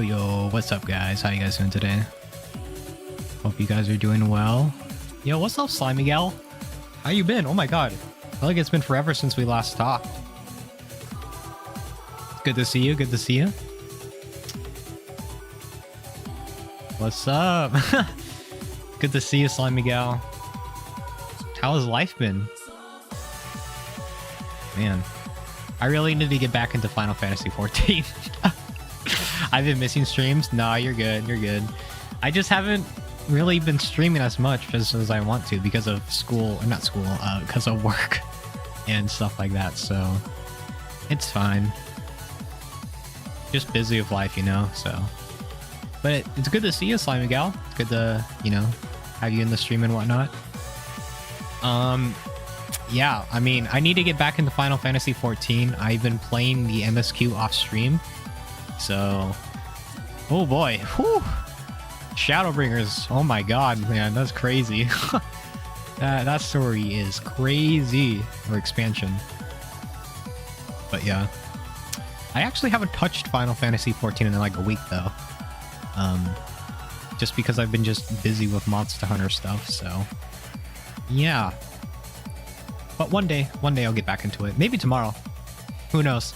Yo, what's up guys? How you guys doing today? Hope you guys are doing well. Yo, what's up, Slimy Gal? How you been? Oh my god. I feel like it's been forever since we last talked. Good to see you, good to see you. What's up? Good to see you, Slimy Gal. How has life been? Man, I really need to get back into Final Fantasy 14. I've been missing streams. Nah, you're good. You're good. I just haven't really been streaming as much as I want to because of school, or not school, because of work and stuff like that. So it's fine. Just busy with life, you know. So, but it's good to see you, Slimy Gal. It's good to, you know, have you in the stream and whatnot. Yeah, I mean, I need to get back into Final Fantasy 14. I've been playing the MSQ off stream. So, oh boy. Whew. Shadowbringers. Oh my god, man, that's crazy. That story is crazy. Or expansion. But yeah. I actually haven't touched Final Fantasy 14 in like a week though. Just because I've been just busy with Monster Hunter stuff, so yeah. But one day I'll get back into it. Maybe tomorrow. Who knows?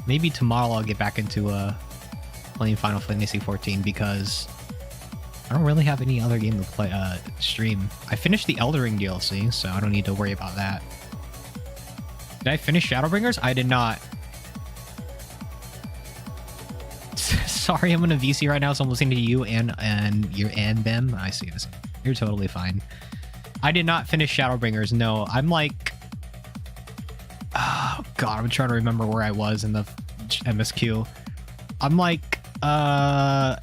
Maybe tomorrow I'll get back into playing Final Fantasy 14 because I don't really have any other game to play stream. I finished the Elden Ring DLC, so I don't need to worry about that. Did I finish Shadowbringers? I did not. Sorry, I'm in a VC right now, so I'm listening to you and them. I see this. You're totally fine. I did not finish Shadowbringers. No, I'm like, oh god, I'm trying to remember where I was in the MSQ. I'm like, after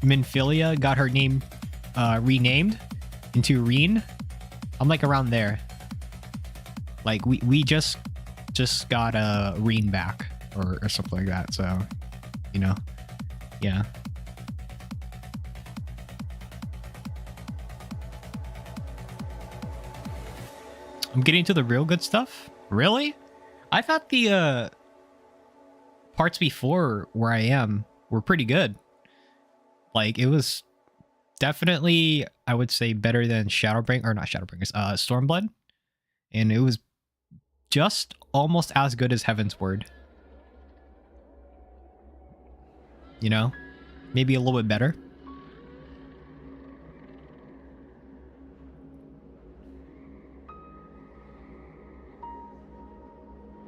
Minfilia got her name renamed into Reen, I'm like around there. Like we just got a Reen back or something like that. So, you know, yeah. I'm getting to the real good stuff. Really? I thought the parts before where I am were pretty good. Like it was definitely, I would say, better than Stormblood, and it was just almost as good as Heavensward. You know, maybe a little bit better.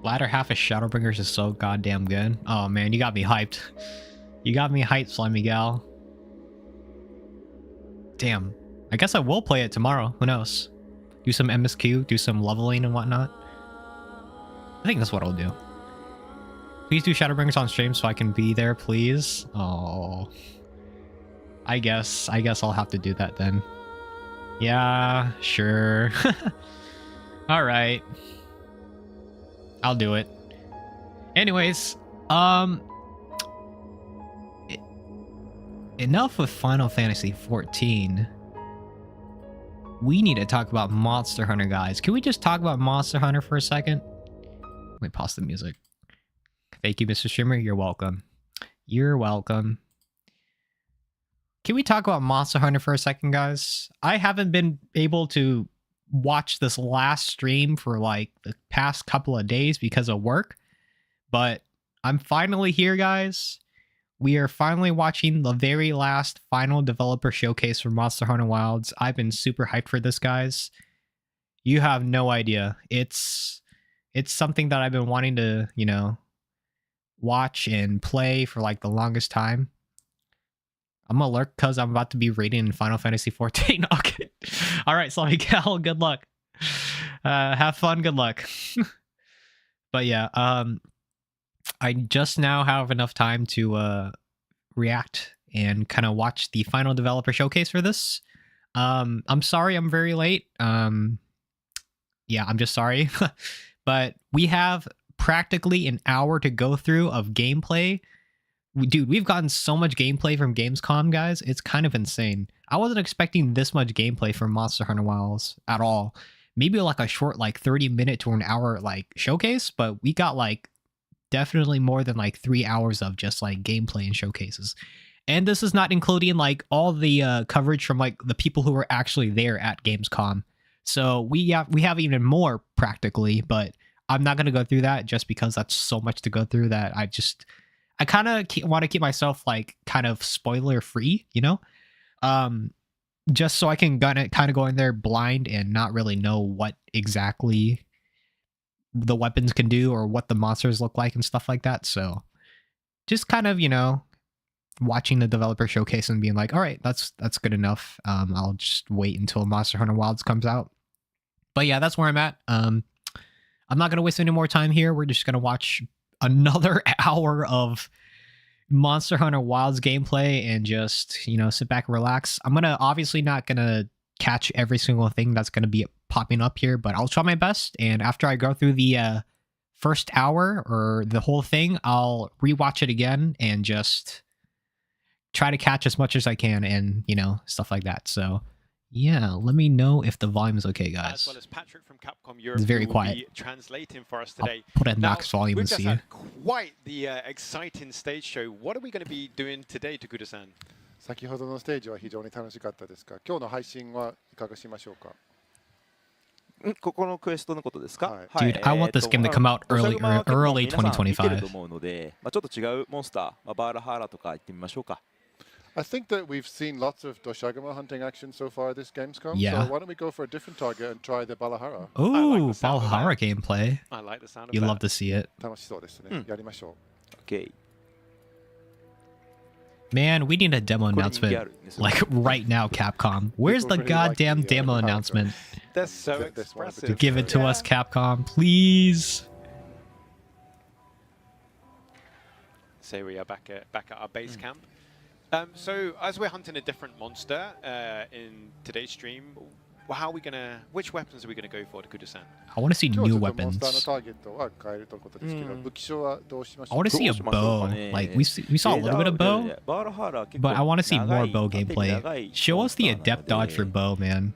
Latter half of Shadowbringers is so goddamn good. Oh man, you got me hyped. You got me hyped, Slimy Gal. Damn. I guess I will play it tomorrow. Who knows? Do some MSQ, do some leveling and whatnot. I think that's what I'll do. Please do Shadowbringers on stream so I can be there, please. Oh. I guess I'll have to do that then. Yeah, sure. Alright. I'll do it. Anyways, enough with Final Fantasy 14. We need to talk about Monster Hunter, guys. Can we just talk about Monster Hunter for a second? Let me pause the music. Thank you, Mr. Streamer. You're welcome. You're welcome. Can we talk about Monster Hunter for a second, guys? I haven't been able to watch this last stream for like the past couple of days because of work, but I'm finally here, guys. We are finally watching the very last final developer showcase for Monster Hunter Wilds. I've been super hyped for this, guys. You have no idea. It's something that I've been wanting to, you know, watch and play for like the longest time. I'm gonna lurk because I'm about to be raiding in Final Fantasy 14. Okay. All right, Slimy Gal, good luck. Have fun, good luck. But yeah, I just now have enough time to react and kind of watch the final developer showcase for this. I'm sorry I'm very late. Yeah, I'm just sorry. But we have practically an hour to go through of gameplay. Dude, we've gotten so much gameplay from Gamescom, guys. It's kind of insane. I wasn't expecting this much gameplay from Monster Hunter Wilds at all. Maybe like a short, like 30-minute to an hour like showcase, but we got like definitely more than like 3 hours of just like gameplay and showcases. And this is not including like all the coverage from like the people who were actually there at Gamescom. So we have even more practically, but I'm not going to go through that just because that's so much to go through that I kind of want to keep myself like kind of spoiler free, you know, just so I can kind of go in there blind and not really know what exactly the weapons can do or what the monsters look like and stuff like that. So just kind of, you know, watching the developer showcase and being like, all right, that's good enough. I'll just wait until Monster Hunter Wilds comes out. But yeah, that's where I'm at. I'm not going to waste any more time here. We're just going to watch another hour of Monster Hunter Wilds gameplay and just, you know, sit back and relax. I'm obviously not gonna catch every single thing that's gonna be popping up here, but I'll try my best. And after I go through the first hour or the whole thing, I'll rewatch it again and just try to catch as much as I can and, you know, stuff like that. So yeah, let me know if the volume is okay, guys. As well as Patrick from Capcom Europe, it's very quiet. Be translating for us today. I'll put it max volume and see. We've just had quite the exciting stage show. What are we going to be doing today, Tokuda-san? 先ほどのステージは非常に楽しかったですが、今日の配信はいかがしましょうか。ここのクエストのことですか。はい。Dude, I want this game to come out early 2025. ちょっと違うモンスター、バーラハーラとか行ってみましょうか。I think that we've seen lots of Doshagama hunting action so far this Gamescom. Yeah. So why don't we go for a different target and try the Balahara? Ooh, the sound of Valhalla gameplay. I like the sound of You that. love to see it. 楽しそうですね。やりましょう。 OK Man, we need a demo これ人気あ announcement るんですよ like right now, Capcom. Where's the People really like goddamn the, demo character. announcement? They're so This one in expressive. Give it to us, Capcom, please. So we are back at our base camp. So as we're hunting a different monster in today's stream, how are we gonna? Which weapons are we gonna go for, Takuda-san? I want to see 今日 new ちょっとモンスターの weapons. ターゲットは変えるということですけど、武器商はどうしまし I ょう want to see a どうしましょう bow. かね。 Like we saw a little bit of bow, バールハーラー結 but I 構 want to see 長 more い bow 縦に gameplay. 長い Show us the モンスター adept なの dodge で for bow, man.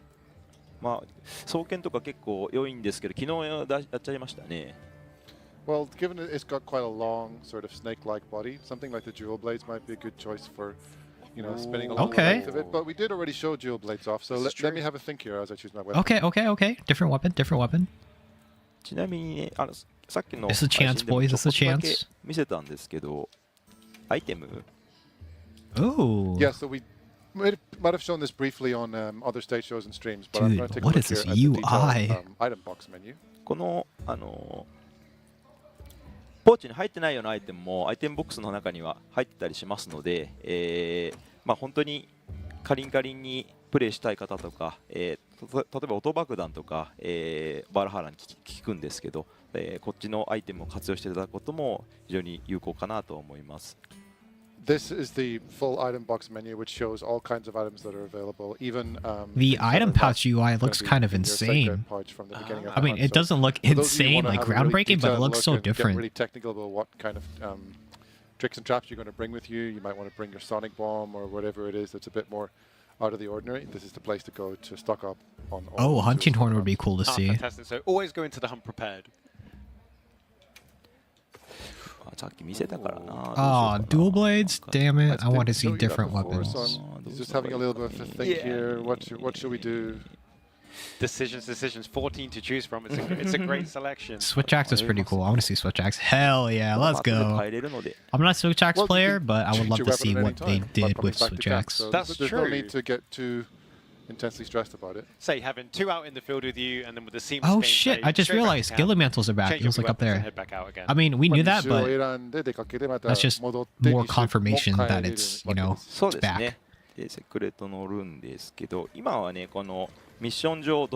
まあ双剣とか結構良いんですけど昨日やっちゃいましたね。 Well, given that it's got quite a long, sort of snake-like body, something like the dual blades might be a good choice for, you know, spinning along Okay. the length of it. But we did already show dual blades off, so This is let true. me have a think here as I choose my weapon. Okay, okay, okay. Different weapon, different weapon. ちなみにねさっきの It's a chance, 配信でも boys. ちょ It's a こっとだけ chance. 見せたんですけどアイテム Ooh. Yeah, so we might have shown this briefly on other stage shows and streams, but I'm Dude, going to take what a is look this here at the UI? detailed item box menu. このポーチに入ってないようなアイテムもアイテムボックスの中には入ってたりしますので、まあ本当にカリンにプレイしたい方とか、例えば音爆弾とか、バルハラに聞くんですけど、こっちのアイテムを活用していただくことも非常に有効かなと思います。 This is the full item box menu, which shows all kinds of items that are available. Even The things that item are not pouch UI gonna looks be kind of in your sacred insane. pouch from the beginning of I the mean, hunt. it So doesn't look for those of you who insane, wanna like have a really groundbreaking, but it detailed looks look so and get different. really technical about what kind of tricks and traps you're going to bring with you. You might want to bring your sonic bomb or whatever it is that's a bit more out of the ordinary. This is the place to go to stock up on. all Oh, the hunting tools horn for would be cool to Ah, see. fantastic. So always go into the hunt prepared. さっき見せたからな。 Oh, dual blades? Damn it. I I want to didn't see show you that different before, weapons. so I'm just having a little bit of a think Yeah. here. What should we do? Decisions. 14 to choose from. It's a great selection. Switch axe is pretty cool. I want to see switch axe. Hell yeah, let's 後で go. 変えれるので I'm not a switch axe Well, you player, can but I would change love your to weapon see at any what they time, did but with back to switch camp, axe. so That's there's no true. need to get too intensely stressed about it. Say having two out in the field with you, and then with the seamless Oh gameplay, shit, I just straight back realized to camp, Gillimantles are back. change It was your like up weapons and there. head back out again. I mean, we knew that, まあ but 西を選んで出かけてまた that's just 戻って more 西 confirmation もう帰 that れる it's, わ you け know, です。そうで it's す back. ね。でセクレット乗るんですけど、今はね、このミッション上、ア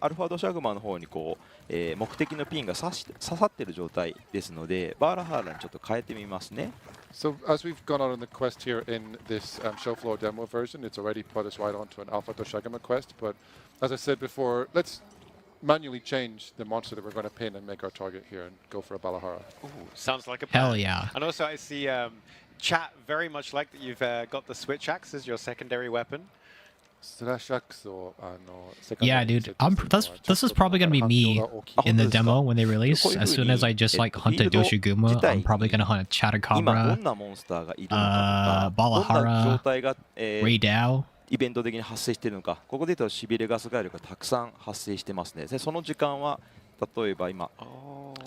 ルファドシャグマの方にこう、目的のピンが刺さってる状態ですので、バーラハーラにちょっと変えてみますね。So as we've gone on the quest here in this show floor demo version, it's already put us right onto an Alpha Doshagama quest. But as I said before, let's manually change the monster that we're going to pin and make our target here and go for a Balahara. Ooh, sounds like a plan. Hell yeah. And also, I see chat very much like that. You've got the switch axe as your secondary weapon. Slash axe or Yeah, dude. This is probably gonna be me in the demo when they release. As soon as I just like hunt a Doshiguma, I'm probably gonna hunt a 今ど Chatacabra, んなモンスターがいるのかとか、どんな状態が、 Ray Dao. イベント的に発生しているのか、ここで言うとしびれガスガエルがたくさん発生してますね。でその時間は例えば今、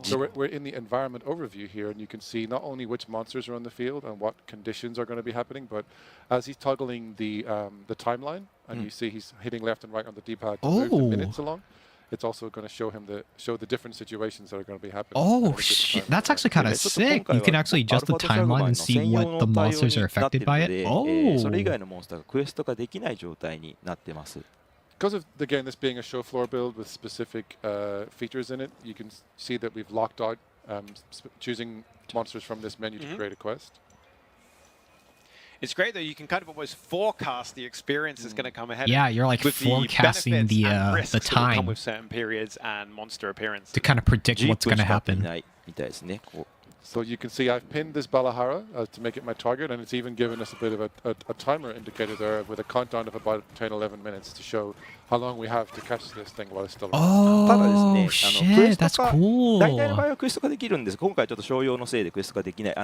So we're in the environment overview here, and you can see not only which monsters are on the field and what conditions are going to be happening, but as he's toggling the timeline, and you see he's hitting left and right on the D-pad to move the Oh. minutes along, it's also going to show the different situations that are going to be happening. at a Oh different shit, time. that's actually kind of sick. You can actually adjust the timeline and see what the monsters are affected by it. それ以 Oh. 外のモンスターがクエストができない状態になってます。 Because of again this being a show floor build with specific features in it, you can see that we've locked out choosing monsters from this menu to create a quest. It's great that you can kind of almost forecast the experience that's going to come ahead. Yeah, you're like with the forecasting benefits the and risks that will come time with certain periods and monster appearances. to kind of predict 10 what's 分 gonna しか経って happen. ないみたいですね。こう So you can see I've pinned this Balahara to make it my target, and it's even given us a bit of a timer indicator there with a countdown of about 10-11 minutes to show how long we have to catch this thing while it's still around. ただです Oh ね、クエ shit, スト that's 化、大体の場合 cool. はクエスト化できるんです。今回ちょっと商用のせいでクエスト化できない。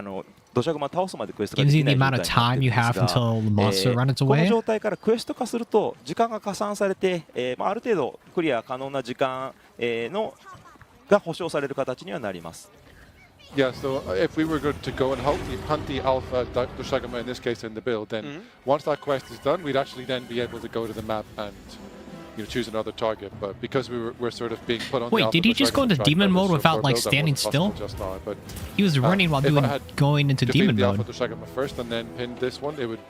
土砂熊倒すまでクエスト化で Gives き you な the い状 amount 態 of になって time る you んです have が、 until the monster runs この away. 状態からクエスト化すると時間が加算されて、ある程度クリア可能な時間、が保証される形にはなります。Yeah, so if we were going to go and hunt the Alpha Doshagama in this case in the build, then once that quest is done, we'd actually then be able to go to the map and choose another target. But because we're sort of being put on. Wait, the did he just go into demon mode without like standing still? Just now, but He was running while going into demon the mode. Alpha Doshagama first and then pinned this one, it would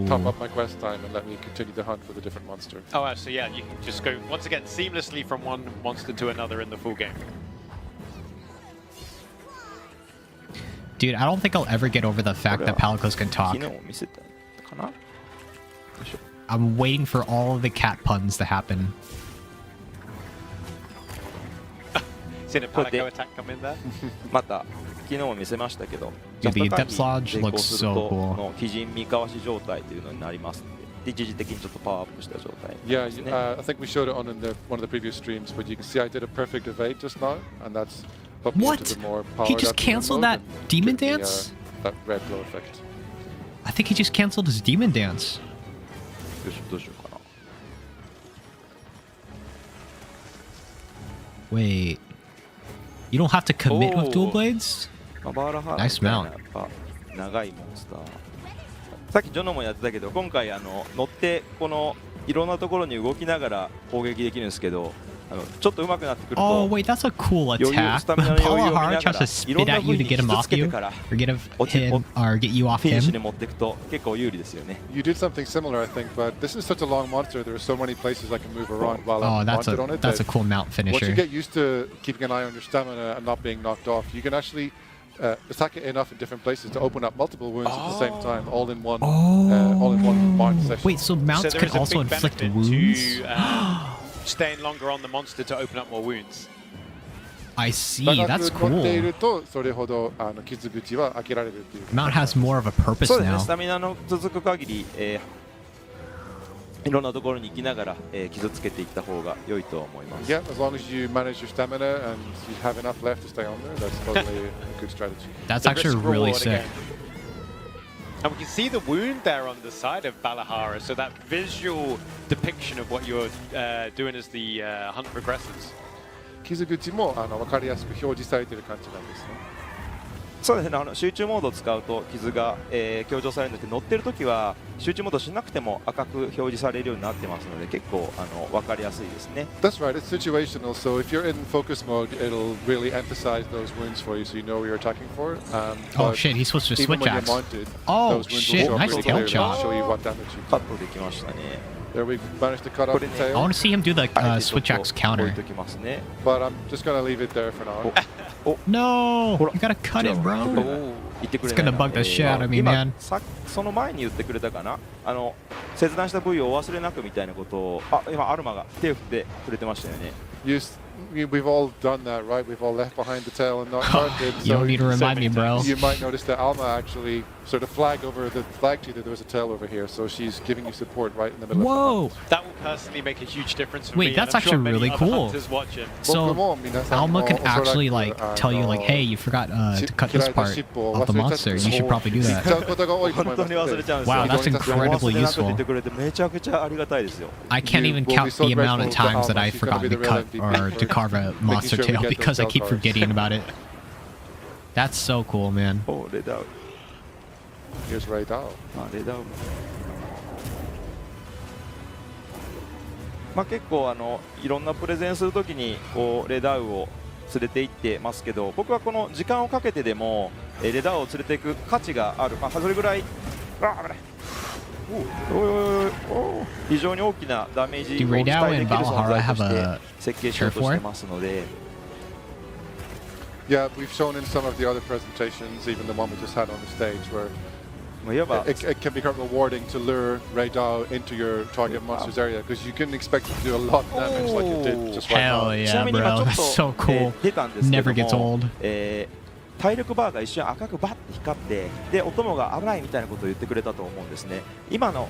top up my quest time and let me continue the hunt for the different monster. Oh, so yeah, you can just go once again seamlessly from one monster to another in the full game. Dude, I don't think I'll ever get over the fact that Palicos can talk. 昨日見せたかな。よいしょ I'm waiting for all of the cat puns to happen. Seen a Palico attack come in there. また昨日も見せましたけど、 Dude, the ジャスト回 Depth 避 Lodge 成功 looks する so と cool. の鬼人見かわし状態というのになりますので、で一時的にちょっとパワーアップした状態 Yeah, ですね。 I think we showed it on in one of the previous streams, but you can see I did a perfect evade just now, and that's put me What? into the more He powered just up demon canceled mode that and demon give me, dance? that red glow effect. I think he just canceled his demon dance. よいしょどうしようかな。 Wait. You don't have to commit with dual Oh. blades? まあ、バーラハーラ Nice みたいな mount. やっぱ長いモンスター。さっきジョノもやってたけど、今回乗ってこのいろんなところに動きながら攻撃できるんですけど、ちょっと上手くなってくると。 Oh, wait, that's a cool 余裕 attack. スタミナの余裕を見なが Palahar ら tries to いろ spit んな at 風 you に to get 傷 him つけ off て you から or get him or get you off フィニッシュに him. 持っていくと結構有利ですよね。 You did something similar, I think, but this is such a long monster. There are so many places I can move around while Oh, I'm that's mounted on it. a that cool mount Once you finisher. get used to keeping an eye on your stamina and not being knocked off, you can actually attack it enough in different places to open up multiple wounds at the same time, all in one mount session. Wait, so mounts so can there is a also big inflict benefit wounds? to staying longer on the monster to open up more wounds. I see. 長 That's く乗ってい cool. るとそれほど傷口は開けられるっていう。 Mount has more of a purpose そうですね、 now. スタミナの続く限り、いろんなところに行きながら、傷つけていった方が良いと思います Yeah, as long as you manage your stamina and you have enough left to stay on there, that's totally a good strategy. That's The actually risk really reward sick. again. And we can see the wound there on the side of Balahara, so that visual depiction of what you're doing as the hunt progresses. 傷口も分かりやすく表示されている感じなんですね。そうですね、集中モードを使うと傷が、強調されるんですけど、乗ってる時は集中モードしなくても赤く表示されるようになってますので、結構分かりやすいですね。 That's right, it's situational, so if you're in focus mode, it'll really emphasize those wounds for you so you know what you're attacking for. Oh But shit, he switched to even switch when you're axe. mounted, Oh, those wounds shit, will show up nice really tail clearly shot. and show you what damage you カッ did. トできましたね。 There we managed to cut off the I tail, want to see him do the あえてちょっ switch と axe 置い counter. ときますね。 but I'm just going to leave it there for now. No, Hold on. you gotta cut it, お bro. ー言ってくれないな It's gonna bug the shit out of me, 今 man. その前に言ってくれたかな、切断した部位をお忘れなくみたいなことを、今アルマが手を振ってくれてましたよね。We've all done that, right? We've all left behind the tail and not counted. You don't need to remind me, many bro. times. You might notice that Alma actually sort of flagged to you that there was a tail over here, so she's giving you support right in the middle of Whoa. That will personally make a huge difference for Wait, me. that's and I'm sure actually many really other cool. hunters watching. 僕 So も皆さん Alma も can おそらく actually like tell you like, hey, you forgot to cut this part of the monster. You should probably do 言っちゃ that. うことが多いと思本います当に忘れちゃうんですよ。 Wow, that's でも incredibly 忘れなくって言 useful. ってくれてめちゃくちゃありがたいですよ。 I can't even You will be count so the amount of grateful to times that Alma. I've She's gonna be forgotten the to real cut MVP or for to carve a monster sure we tail get those because I keep tail cards. forgetting about it. That's so cool, man. おレダウ。 Here's Ray Dow. レダウ。結構いろんなプレゼンするときにこうレダウを連れて行ってますけど、僕はこの時間をかけてでもレダウを連れていく価値がある、それぐらい危ない非常に大きなダメージを期 Do Ray 待 Dow で and きる存 Valhalla 在と have して a 設計しようとしてますので。 Yeah, we've shown in some of the other presentations, even the one we just had on the stage, where いわば it can become rewarding to lure Ray Dow into your target monster's area because you can expect it to do a lot of damage like it did just right Hell now. ちな yeah, みに今 bro. ちょっ That's と so cool. 出たんですけど Never gets も old. 体力バーが一瞬赤くバッて光ってでお供が危ないみたいなことを言ってくれたと思うんですね。今の、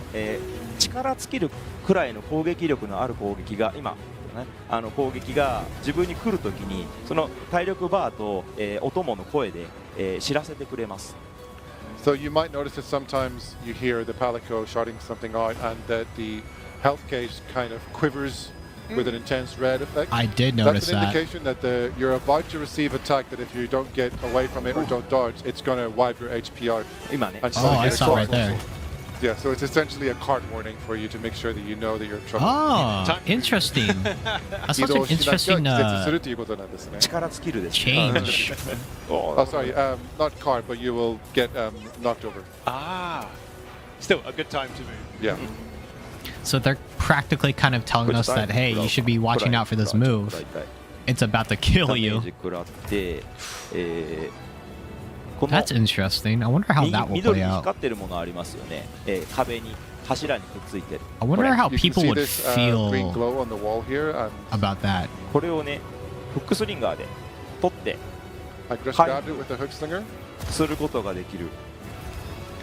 力尽きるくらいの攻撃力のある攻撃が今攻撃が自分に来るときにその体力バーと、お供の声で、知らせてくれます。 So you might notice that sometimes you hear the Palico shouting something out and that the health gauge kind of quivers with an intense red effect. I did notice That's an that. indication that you're about to receive attack that if you don't get away from it or don't dodge, it's going to wipe your HP out. 今ね And Oh, I get a saw card right there. also. Yeah, so it's essentially a card warning for you to make sure that you know that you're in trouble. Oh, interesting. That's such an interesting 起動しなきゃ気絶するということなんですね。力スキルです change. Oh, sorry, not card, but you will get knocked over. Ah, still a good time to move. Yeah. So they're practically kind of telling us that, hey, you should be watching out for this move. It's about to kill ダメー you. ジ食らって、この That's interesting. I wonder how 右 that will 緑 play に out. 光ってるものありますよね、壁に柱にくっついてる I wonder how You can people see would this green feel glow on the wall here, and about that. これをねフックスリンガーで取って I just Hi. grabbed it with the hook slinger. することができる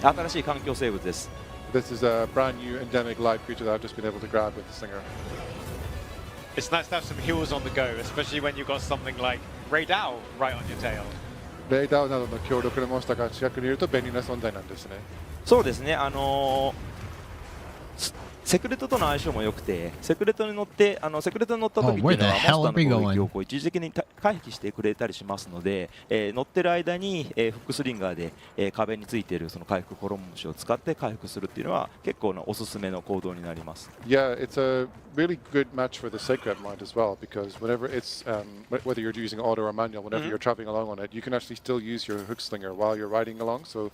新しい環境生物です This is a brand new endemic live creature that I've just been able to grab with the slinger. It's nice to have some heals on the go, especially when you've got something like Ray Dow right on your tail. レイダーなどの強力なモンスターが近くにいると便利な存在なんですね。そうですねセクレトとの相性も良くてセクレトに乗ってセクレトに乗った時っていうのは Oh, where the hell モンスターの攻 are we 撃を going? こう一時的に回避してくれたりしますので、乗ってる間に、フックスリンガーで、壁についているその回復コロン虫を使って回復するっていうのは結構なおすすめの行動になります Yeah, it's a really good match for the Sacred Mind as well, because whenever it's, whether you're using auto or manual, whenever you're traveling along on it, you can actually still use your hook slinger while you're riding along. So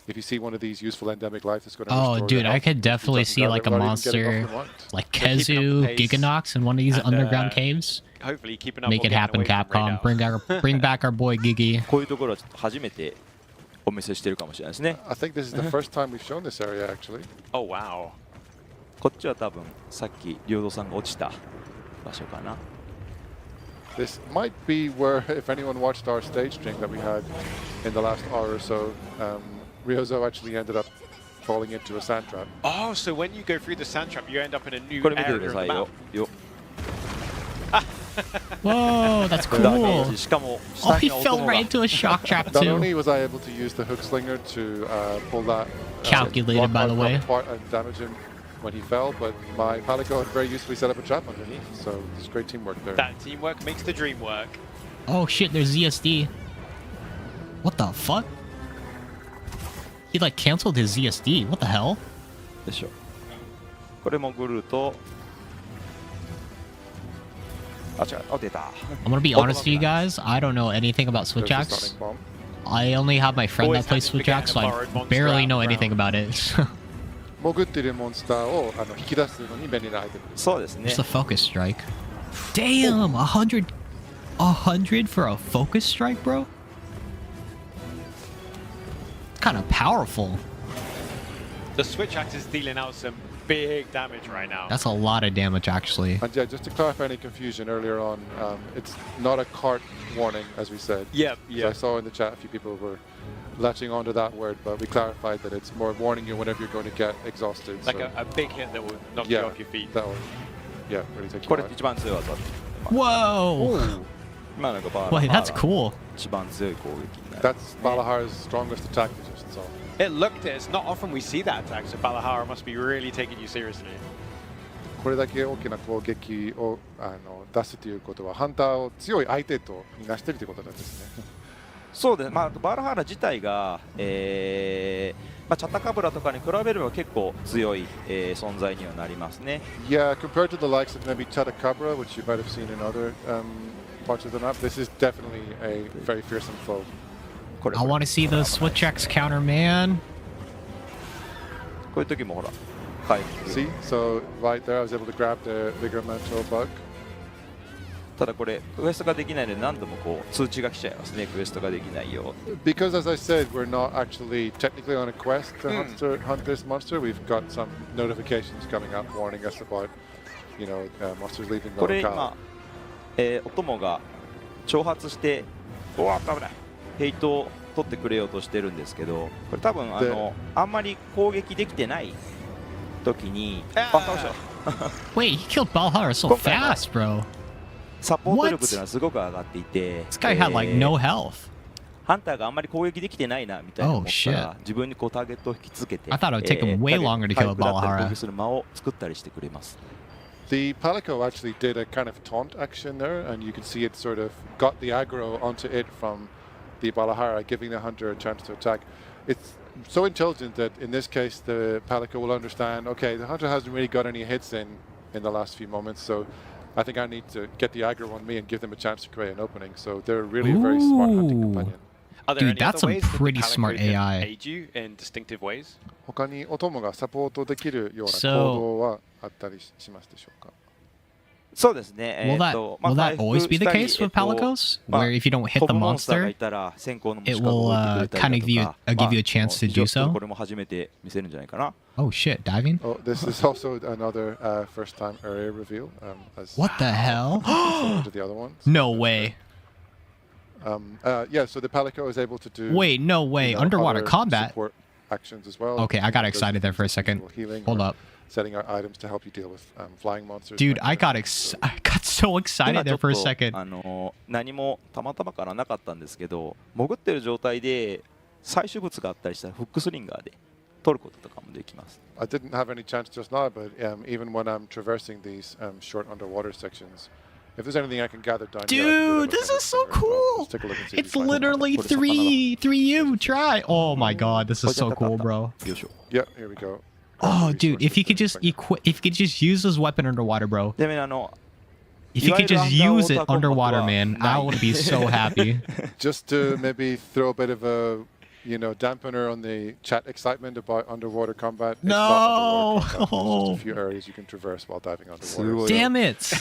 if you see one of these useful endemic life that's going to Oh, restore dude, your I health, could you definitely just see grab like it a without even getting monster off your mind. like They're keeping up Kezu, pace. Giganox in one of these And, underground caves. Hopefully keeping up Make or it getting happen, away from Ray Capcom. Dow. Bring back our boy Gigi. こういうところはちょっと初めてお見せしてるかもしれないですね I think this is the first time we've shown this area actually. Oh wow. こっちは多分さっきリオドさんが落ちた場所かな This might be where, if anyone watched our stage stream that we had in the last hour or so, Ryozo actually ended up falling into a sand trap. Oh, so when you go through the sand trap, you end up in a new これ見てく area だ of さ the いよ map. よ Whoa, that's ダメー cool. ジしかも Oh, 下 he には fell 音が right into a shock trap Not too. only was I able to use the hook slinger to pull that Calculated, rock by the hard way. apart and damage him when he fell, but my Palico had very usefully set up a trap underneath, so there's great teamwork there. That teamwork makes the dream work. Oh shit, there's ZSD. What the fuck? He like canceled his ZSD. What the hell? でしょこれもグルーとあ違うあ出た I'm gonna be honest with you guys. I don't know anything about There's Switch the Axe. stunning bomb. I only have my friend Always that plays happy to Switch get Axe, a so I borrowed monster barely out know of the anything about it. 潜っているモンスターを引き出すのに便利なアイテムです。そうですね Just a focus strike. Damn, 100 for a focus strike, bro. Kind of powerful. The Switch Axe is dealing out some big damage right now. That's a lot of damage, actually. And yeah, just to clarify any confusion earlier on, it's not a cart warning, as we said. Yep, So I yep. saw in the chat a few people were latching onto that word, but we clarified that it's more warning you whenever you're going to get exhausted. Like so, a big hit that will knock yeah, you off your feet. that will, yeah, really take こ you れ out. 一番強い技 Whoa! 今のがバーラ Wait, ハ that's ーラ cool. 一番強い攻撃になる That's Balahar's strongest attack position, so. It looked it. It's not often we see that attack, so Balahara must be really taking you seriously. これだけ大きな攻撃を出すということは、ハンターを強い相手とみなしているということなんですね。そうです、まあ、バーラハーラ自体が、チャタカブラとかに比べれば結構強い、存在にはなりますね。 Yeah, compared to the likes of maybe Chatacabra, which you might have seen in other parts of the map, this is definitely a very fearsome foe. これ I want to see the Switch X counter, man. こういう時もほら回復 See? So right there, I was able to grab the Vigor Mantle bug. ただこれクエストができないので何度もこう通知が来ちゃいますねクエストができないよ Because, as I said, we're not actually technically on a quest to hunt this monster. We've got some notifications coming up warning us about, monsters leaving the これ locale. 今、お供が挑発してうわ危ないヘイトを取ってくれようとしてるんですけどこれ多分あんまり攻撃できてない時に倒した Wait, he killed Balhara so fast, bro. サポート力っていうのはすごく上がっていて This guy had like no health. ハンターがあんまり攻撃できてないなみたいな思ったら Oh, 自分にこうターゲットを引きつけて I thought it would take him way longer to kill ターゲットを攻 Balahara. 撃する間を作ったりしてくれます The Palico actually did a kind of taunt action there, and you can see it sort of got the aggro onto it from the Balahara, giving the hunter a chance to attack. It's so intelligent that in this case the Palico will understand, okay, the hunter hasn't really got any hits in the last few moments, so I think I need to get the aggro on me and give them a chance to create an opening. So they're really a very smart hunting companion. Are there Dude, any that's other some ways that the pretty Palico smart can AI. aid you in distinctive ways? 他にお供がサポートできるような So- 行動はあったりしますでしょうか。そうですね。 Will that まあ will that 回復 always be し the たり case with Palicos? まあ Where if you don't hit 飛 the ぶモンスターが monster, いたら先行の虫 it が will 動いてくれた kind り of だとか give you a chance to 非常 do にちょっと so. これも初めて見せるんじゃないかな。 Oh shit, diving? Oh, this is also another first-time area reveal. As What the hell? similar to the other ones. No way. Yeah, so the Palico is able to do. Wait, no way. you know, Underwater other combat. support actions as well. Okay, I got Does excited there for a second. physical healing Hold or up. Setting out items to help you deal with flying monsters. Dude, like I that. got I got so 今 excited ちょ there っ for a と second. 何もたまたまからなかったんですけど、潜ってる状態で採取物があったりしたらフックスリンガーで取ることとかもできます。I didn't have any chance just now, but even when I'm traversing these short underwater sections, if there's anything I can gather down here, I can do Dude, that this with is so my finger as well. cool. Let's take a look and see if It's we find anything. literally 3U. Try. Oh my god, this is so cool, bro. よいしょ。 Yeah, here we go. Oh, Resources dude, if you could to just bring up. if you could just use this weapon underwater, bro. ちなみに If you could just use it underwater, Underwater man, combat I は would be so happy. Just to maybe throw a bit of a dampener on the chat excitement about underwater combat. It's not underwater combat. There's just a few areas you can traverse while diving underwater. Damn it.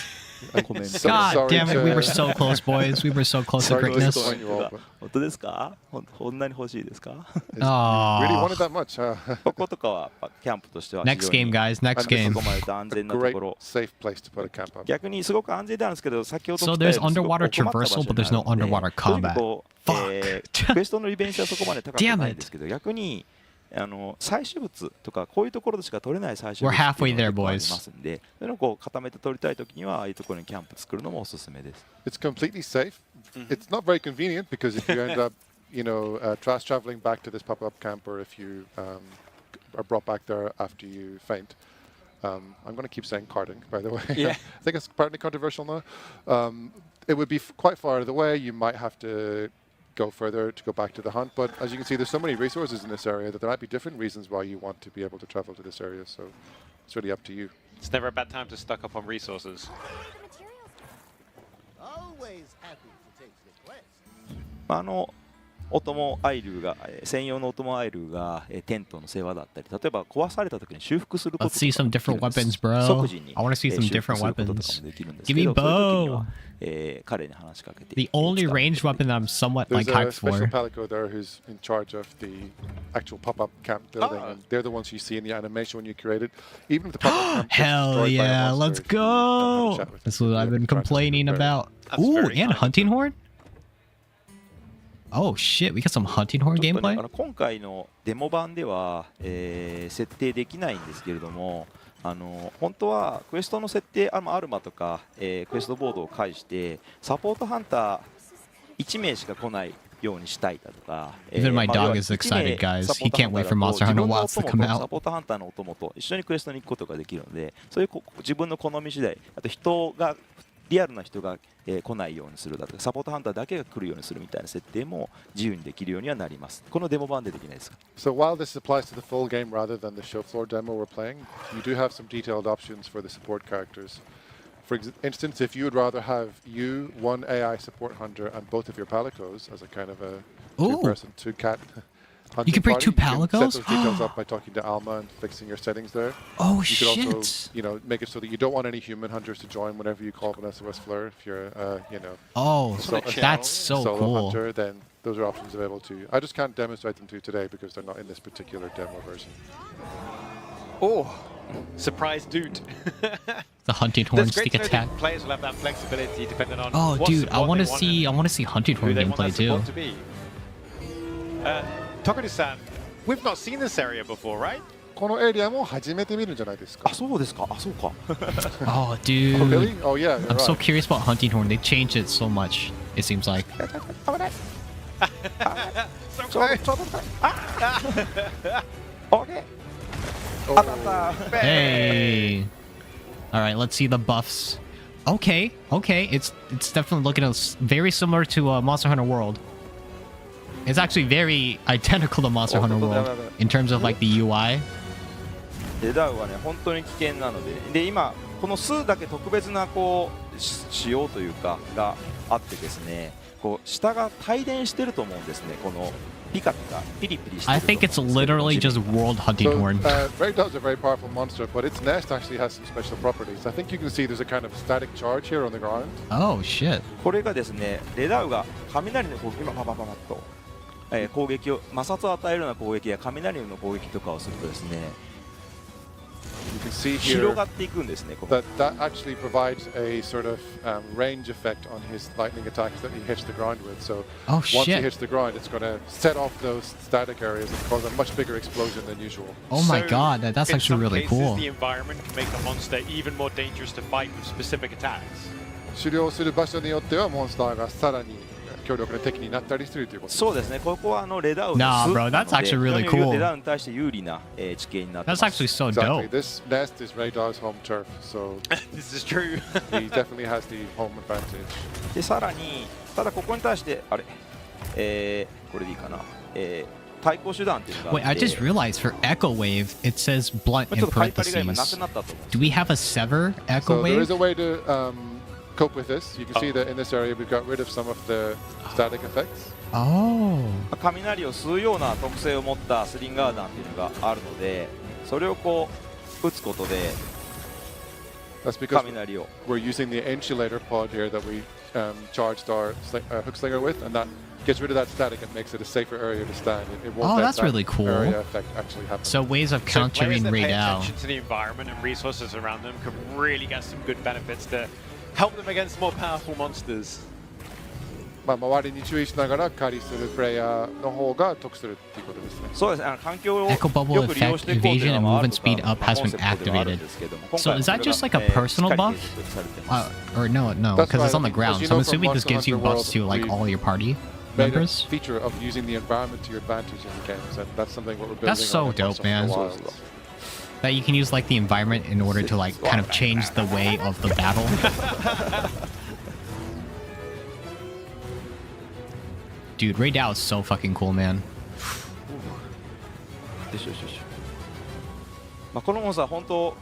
I'm so God sorry damn it, we to- were so close, boys. We were so close to Sorry to greatness. disappoint you all, but 本当ですか？こんなに欲しいですか？ really Oh. wanted that much, huh? こことかはやっぱキャンプとしては Next game, guys. Next And game. そこまでと安 A 全なと great, ころ。 safe place to put a camp up. 逆にすごく安全なんですけど、先ほど So 来たように there's すごく underwater 困った場 traversal, 所 but there's no になるので underwater combat. こう Fuck. クエストの利便性はそこまで高く Damn ないんですけど、逆に採取物とかこういうところでしか取れない採取物 We're halfway っていう there, のが boys. ありますんで、そういうのをこう固めて取りたいときにはああいうところにキャンプ作るのもおすすめです。 It's completely safe. It's not very convenient because if you end up, fast traveling back to this pop-up camp, or if you are brought back there after you faint. I'm going to keep saying carding, by the way. Yeah. I think it's partly controversial now. It would be quite far out of the way. You might have to go further to go back to the hunt. But as you can see, there's so many resources in this area that there might be different reasons why you want to be able to travel to this area. So it's really up to you. It's never a bad time to stock up on resources. Always happy to take requests. お供アイルが専用のお供アイルがテントの世話だったり、例えば壊された時に修復すること Let's see some とか different もできるんです weapons, bro. 即時に I want to see some 修復 different することとか weapons. もできるんですけ Give me ど、そういう時に bow. は彼に話しかけて The only 使う ranged ことができ weapon that I'm somewhat There's like a hyped special for. Palico there who's in charge of the actual pop-up camp building, Oh. and they're the ones you see in the animation when you create it. Even if the pop-up camp gets Hell destroyed by a yeah, monster, let's if you don't have a go. chat with This is them, what you'll I've be able been to try to complaining repair it. about. That's Ooh, very and kind. hunting horn? Oh shit, we got some hunting horn ちょっとね gameplay? 今回のデモ版では、設定できないんですけれども、本当はクエストの設定、アルマとか、クエストボードを介してサポートハンター1名しか来ないようにしたいだとか、 Even my まあ要 dog は is 1名 excited, guys. サポー He ト can't ハンタ wait ー for だ Monster と Hunter 自分のお Wilds to 供 come と out. サポートハンターのお供と一緒にクエストに行くことができるので、そういう自分の好み次第、あと人がリアルな人が、来ないようにするだとか、サポートハンターだけが来るようにするみたいな設定も自由にできるようにはなります。このデモ版でできないですか？ So while this applies to the full game rather than the show floor demo we're playing, you do have some detailed options for the support characters. For instance, if you would rather have you, one AI support hunter, and both of your Palicos as a kind of a Ooh. two-person, two-cat You can bring two party, you can Palicos? set those details up by talking to Alma and fixing your settings there. Oh You could shit. also, make it so that you don't want any human hunters to join whenever you call Vanessa Westfleur. If you're, Oh, So- that's so solo cool. hunter, then those are options available to you. I just can't demonstrate them to you today because they're not in this particular demo version. Oh, surprise dude. The hunting horn That's great stick to know attack. that players will have that flexibility depending on Oh, what dude, I support want to they see. I and want to see hunting who horn they want gameplay that too. support to be. Tokuru-san, we've not seen this area before, right? このエリアも初めて見るんじゃないですか。あ、そうですか。あ、そうか。 Oh, Oh, dude. really? Oh, yeah. You're I'm so right. curious about hunting horn. They changed it so much. It seems like. So close. Oh, Hey. All right, let's see the buffs. Okay, it's definitely looking very similar to Monster Hunter World. It's actually very identical to Monster Hunter World in terms of like the UI. レダウはね本当に危険なので、今この数だけ特別なこう仕様というかがあってですね、こう下が帯電してると思うんですね。このピカピカピリピリしてる I think it's literally just World Hunting So, Horn. Raidow's a very powerful monster, but its nest actually has some special properties. I think you can see there's a kind of static charge here on the ground. Oh shit. これがですね、レダウが雷の攻撃、今パパパパッと、攻撃を摩擦を与えるような攻撃や雷の攻撃とかをするとですね、 You can see 広 here がっていくんですね。ここ that actually provides a sort of range effect on his lightning attacks that he hits the ground with. So Oh once he shit. hits the ground, it's going to set off those static areas and cause a much bigger explosion than usual. Oh my So, god, that's in actually some really cases, cool. The environment can make a monster even more dangerous to fight with specific attacks. 狩猟する場所によってはモンスターがさらに強力な敵になったりするということです。そうですね。ここはレダウの Nah, 巣 bro, な that's ので actually really 非常に cool. レダウに対して有利な地形になってま That's す。 actually so Exactly. dope. This nest is Radar's home turf, so This is true. he definitely has the home advantage. でさらにただここに対してあれ、これでいいかな、対抗手段っていうのがあ Wait, I って、 just realized for Echo Wave it says blunt ちょ in っとパリパリが今なく parentheses. なったと思う。 Do we have a sever Echo So there is Wave? a way to cope with this. You can see that in this area we've got rid of some of the static effects. Oh. 雷を吸うような特性を持ったスリンガー弾っていうのがあるので、それをこう撃つことで That's because 雷を we're using the insulator pod here that we charged our hook slinger with, and that gets rid of that static and makes it a safer area to stand. It won't Oh, let that's that really cool. area effect actually happen. So ways of So players countering that pay Raid Owl. attention to the environment and resources around them can really get some good benefits to help them against more powerful monsters. まあ周りに注意しながら狩りするプレイヤーの方が得するっていうことですね。そうですね、環境を Echo Bubble よく利用していこうという effect, のもある evasion and movement とか speed up has コンセ been プトではあるんですけども、今 So 回は is that それ just が like a personal しっかり buff? 計測されてます。 Or no, That's because it's on the right. ground. As you So I'm know from assuming this Monster gives you Hunter buffs to World, like we all your party Made a members. feature of using the environment to your advantage in the games, and that's something what we're building That's so on in dope, Monster Hunter man. Wilds. That you can use like the environment in order to like kind of change the way of the battle. Dude, Raid Owl is so fucking cool, man. よしよしよし。まあ、このモンスター本当、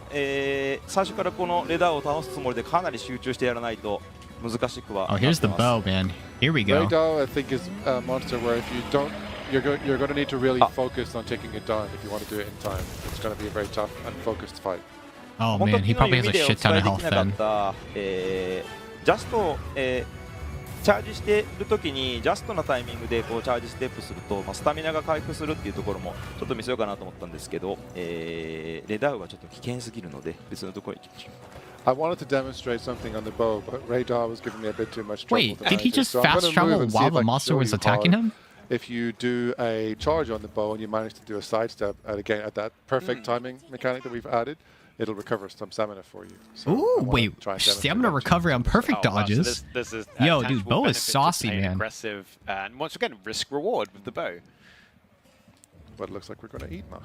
最初からこのレダーを倒すつもりでかなり集中してやらないと難しくは Oh, なって here's ます。 the bow, man. Here we go. Raidal, I think, is a monster where if you don't, you're going to need to really focus on taking it down if you want to do it in time. It's going to be a very tough and focused fight. Oh 本当 man, に he probably has 指 a でお shit ton 伝え of で health きなか then. った、ジャスト、チャージしているときにジャストなタイミングでこうチャージステップすると、まあ、スタミナが回復するっていうところもちょっと見せようかなと思ったんですけど、レダウはちょっと危険すぎるので別のところに行きましょう。I wanted to demonstrate something on the bow, but Raidal was giving me a bit too much trouble. Wait, to did he manage it. just So I'm fast gonna travel move and see while if the I can monster show was you attacking how him? If you do a charge on the bow and you manage to do a sidestep, and again at that perfect timing mechanic that we've added, it'll recover some stamina for you. So I Ooh, wanna wait, try and demonstrate stamina that to you. recovery on perfect Oh, wow, so dodges. this is Yo, dude, tangible bow is benefits of saucy, playing man. Aggressive, and once again, risk reward with the bow. But it looks like we're going to eat now.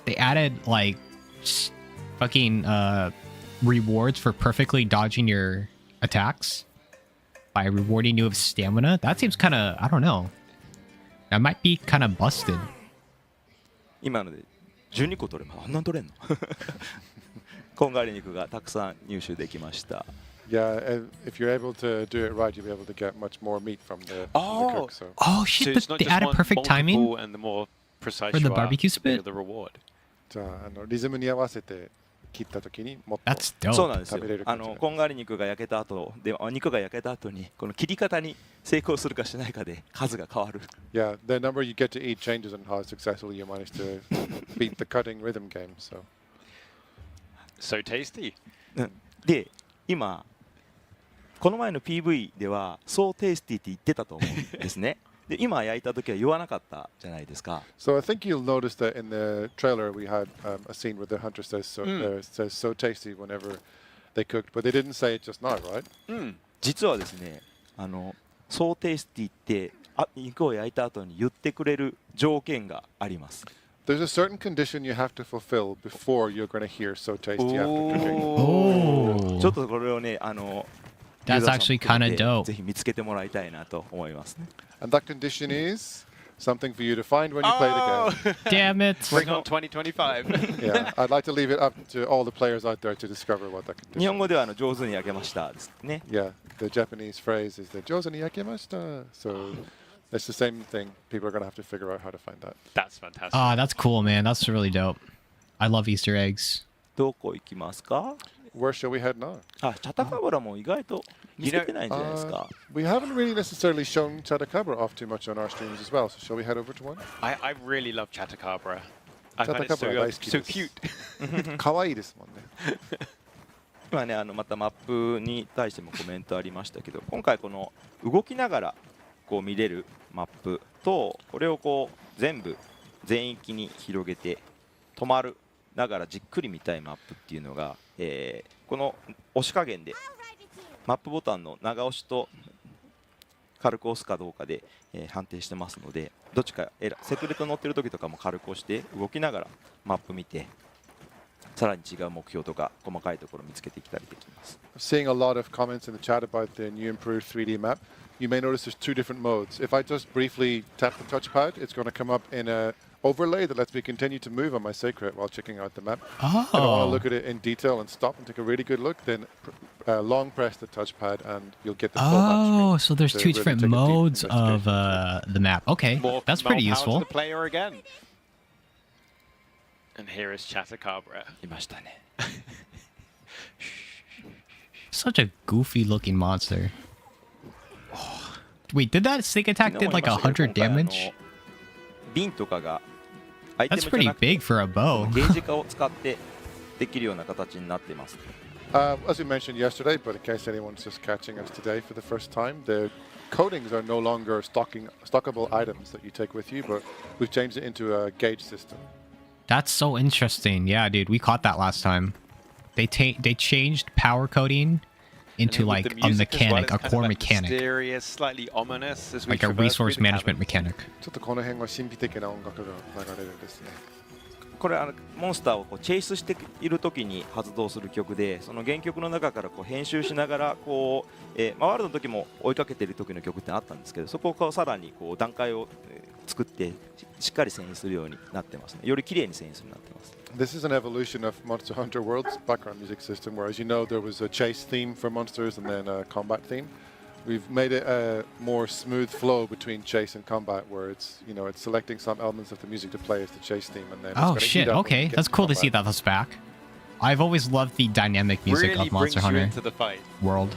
They added like fucking rewards for perfectly dodging your attacks by rewarding you with stamina. That seems kind of, I don't know. That might be kind of busted. 今ので12個取れます。あんなん取れんのこんがり肉がたくさん入手できました。 Yeah, and if you're able to do it right, you'll be able to get much more meat from the cook. So Oh So shit, it's not they just added one, perfect timing? multiple, and the more precise For the you are, barbecue the bigger spit? the reward. じゃあリズムに合わせて切った時にもっと That's そうな dope. んですよ食べれる。かもしれないこんがり肉が焼けた後で肉が焼けた後にこの切り方に成功するかしないかで数が変わる。 Yeah, the number you get to eat changes on how successfully you manage to beat the cutting rhythm game. So So tasty. で今この前の PV ではそうテイスティって言ってたと思うんですね。で今焼いた時は言わなかったじゃないですか。 So I think you'll notice that in the trailer we had a scene where the hunter says so tasty whenever they cooked, but they didn't say it just now, right? 実はですねそうテイスティって肉を焼いた後に言ってくれる条件があります。There's a certain condition you have to fulfill before you're going to hear So Tasty after drinking. Oh, ちょっとこれをね、that's ユーザーさん actually 含め kind て of dope. ぜひ見つけてもらいたいなと思いますね。 And that condition is something for you to find when you play the Oh, Damn it! bring on 2025. game. Yeah, I'd like to leave it up to all the players out there to discover what that 日 condition 本語では上手に焼けましたですね。 Yeah, the Japanese phrase is the "jozu ni yakemashita." So it's the same thing. People are going to have to figure out how to find that. That's fantastic. Ah, that's cool, man. That's really dope. I love Easter eggs. どこ行きますか？ Where shall we head now? あ、チャタカブラも意外と見つけてないんじゃないですか。 We haven't really necessarily shown Chatakabra off too much on our streams as well. So shall we head over to one? I really love Chatakabra. I find it so, Chatakabra daisuki so desu. cute. 可愛いですもんね。今ね、またマップに対してもコメントありましたけど、今回この動きながらこう見れるマップと、これをこう全部全域に広げて止まるながらじっくり見たいマップっていうのが、この押し加減でマップボタンの長押しと軽く押すかどうかで、判定してますので、どっちかセクレット乗ってる時とかも軽く押して動きながらマップ見て、さらに違う目標とか細かいところを見つけていったりできます。 Seeing a lot of comments in the chat about the new improved 3D map. You may notice there's two different modes. If I just briefly tap the touchpad, it's going to come up in a overlay that lets me continue to move on my Sacred while checking out the map. If I want to Oh, look at it in detail and stop and take a really good look, then long press the touchpad and you'll get the full map oh, screen. so there's to two really different take a deep modes investigation. of the map. Okay, More, that's more pretty power useful. to the player again. And here is Chatakabra. いましたね。 Such a goofy looking monster. Wait, did that sneak attack did like 100 damage? 瓶とかがアイテム That's じゃ pretty なくて big for a bow. ゲージ化を使ってできるような形になっています。 As we mentioned yesterday, but in case anyone's just catching us today for the first time, the coatings are no longer stockable items that you take with you, but we've changed it into a gauge system. That's so interesting. Yeah, dude, we caught that last time. They changed power coding into And like with the a music as well, mechanic, it's a kind of core like mechanic, mysterious, slightly ominous as we like a traverse through resource the management cavern. mechanic. ちょっとこの辺は神秘的な音楽が流れるんですね。これモンスターをこうチェイスしている時に発動する曲で、その原曲の中からこう編集しながらこう、ワールドの時も追いかけている時の曲ってあったんですけど、そこをこうさらにこう段階を作ってしっかり遷移するようになってますね。より綺麗に遷移するようになってます。 This is an evolution of Monster Hunter World's background music system, where, as you know, there was a chase theme for monsters and then a combat theme. We've made it a more smooth flow between chase and combat, where it's it's selecting some elements of the music to play as the chase theme, and then it's Oh gonna shit! heat up when Okay, you get that's cool to see combat. that that's back. I've always loved the dynamic music Really of Monster brings you Hunter into the fight. World.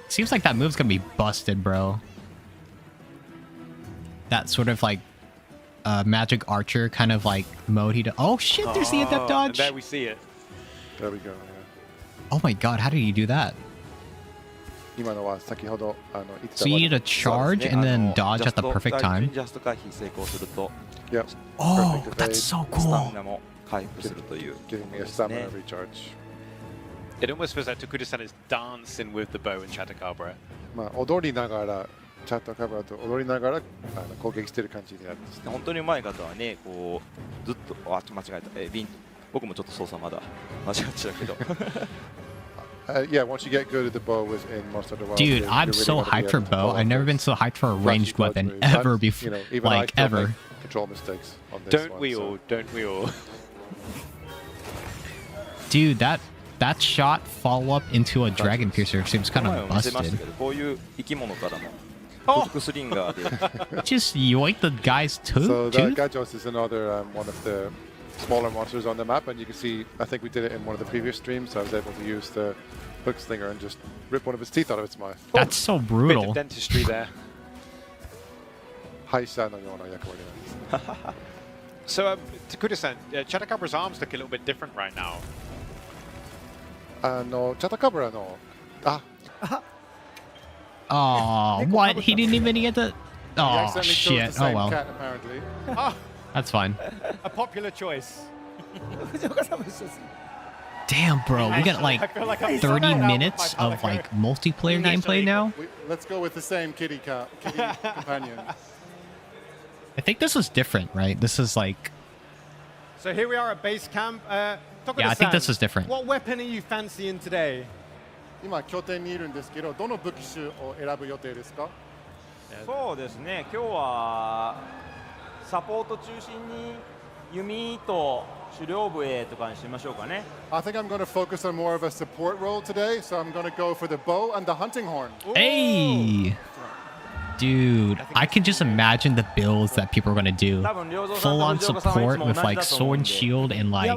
Seems like that move's gonna be busted, bro. That sort of like magic archer kind of like mode he does. Oh shit, there's the adept And dodge. there we see it. There we go. Yeah. Oh my god, how did he do that? 今のは先ほど言ってた So you need to そうです charge ね and then ジャ dodge ス at the ト perfect 単純 time. にジャスト回避成功すると Yeah, Oh, Perfect that's so スタミ cool. ナも回復するという giving me a ですね stamina recharge. It almost feels like Tokuda-san is dancing with the bow in Chatakabra. まあ踊りながらチャットカバーと踊りながら攻撃してる感じになるんですね。本当に上手い方はね、こうずっと間違えた、僕もちょっと操作まだ間違ってたけど Yeah, once you get good at the bow within Monster Hunter World, Dude, you're I'm really so gonna be hyped for able to bow. pull I've never off been those so hyped for a flashy ranged dodge weapon moves. ever And, before. even I Like still ever. make control mistakes on this Don't one, we so- all? Don't we all? Dude, that shot follow up into a dragon piercer seems こ kind の前 of も見せました busted. けど、こういう生き物からもフックスリンガーで Just yoink the guy's So tooth. the Gajos is another one of the smaller monsters on the map, and you can see, I think we did it in one of the previous streams, I was able to use the hook slinger and just rip one of its teeth out of its mouth. That's so Bit brutal. of dentistry there. 歯医者のような役割なんですね。 So, Tokuda-san, Chatakabra's arms look a little bit different right now. チャタカブラの、あ、 Oh, what? He didn't even get the. he Oh accidentally chose shit. the same Oh well, cat apparently. Ah, that's fine. a popular choice. Damn, bro, we got I like feel like I'm 30 sorted out with minutes my of Palico. like multiplayer Naturally. gameplay now. Let's go with the same kitty companion. I think this is different, right? This is like, So here we are at base camp. yeah, I think this is different. What weapon are you fancying today? 今拠点にいるんですけど、どの武器種を選ぶ予定ですか？そうですね、今日はサポート中心に弓と狩猟笛とかにしましょうかね。 I think I'm going to focus on more of a support role today, so I'm going to go for the bow and the hunting horn. hey, dude, I can just imagine the builds that people are gonna do. 多分両蔵さん Full と on 藤岡さんはいつ support も with 同じ like だと思う sword ん and で。 shield and like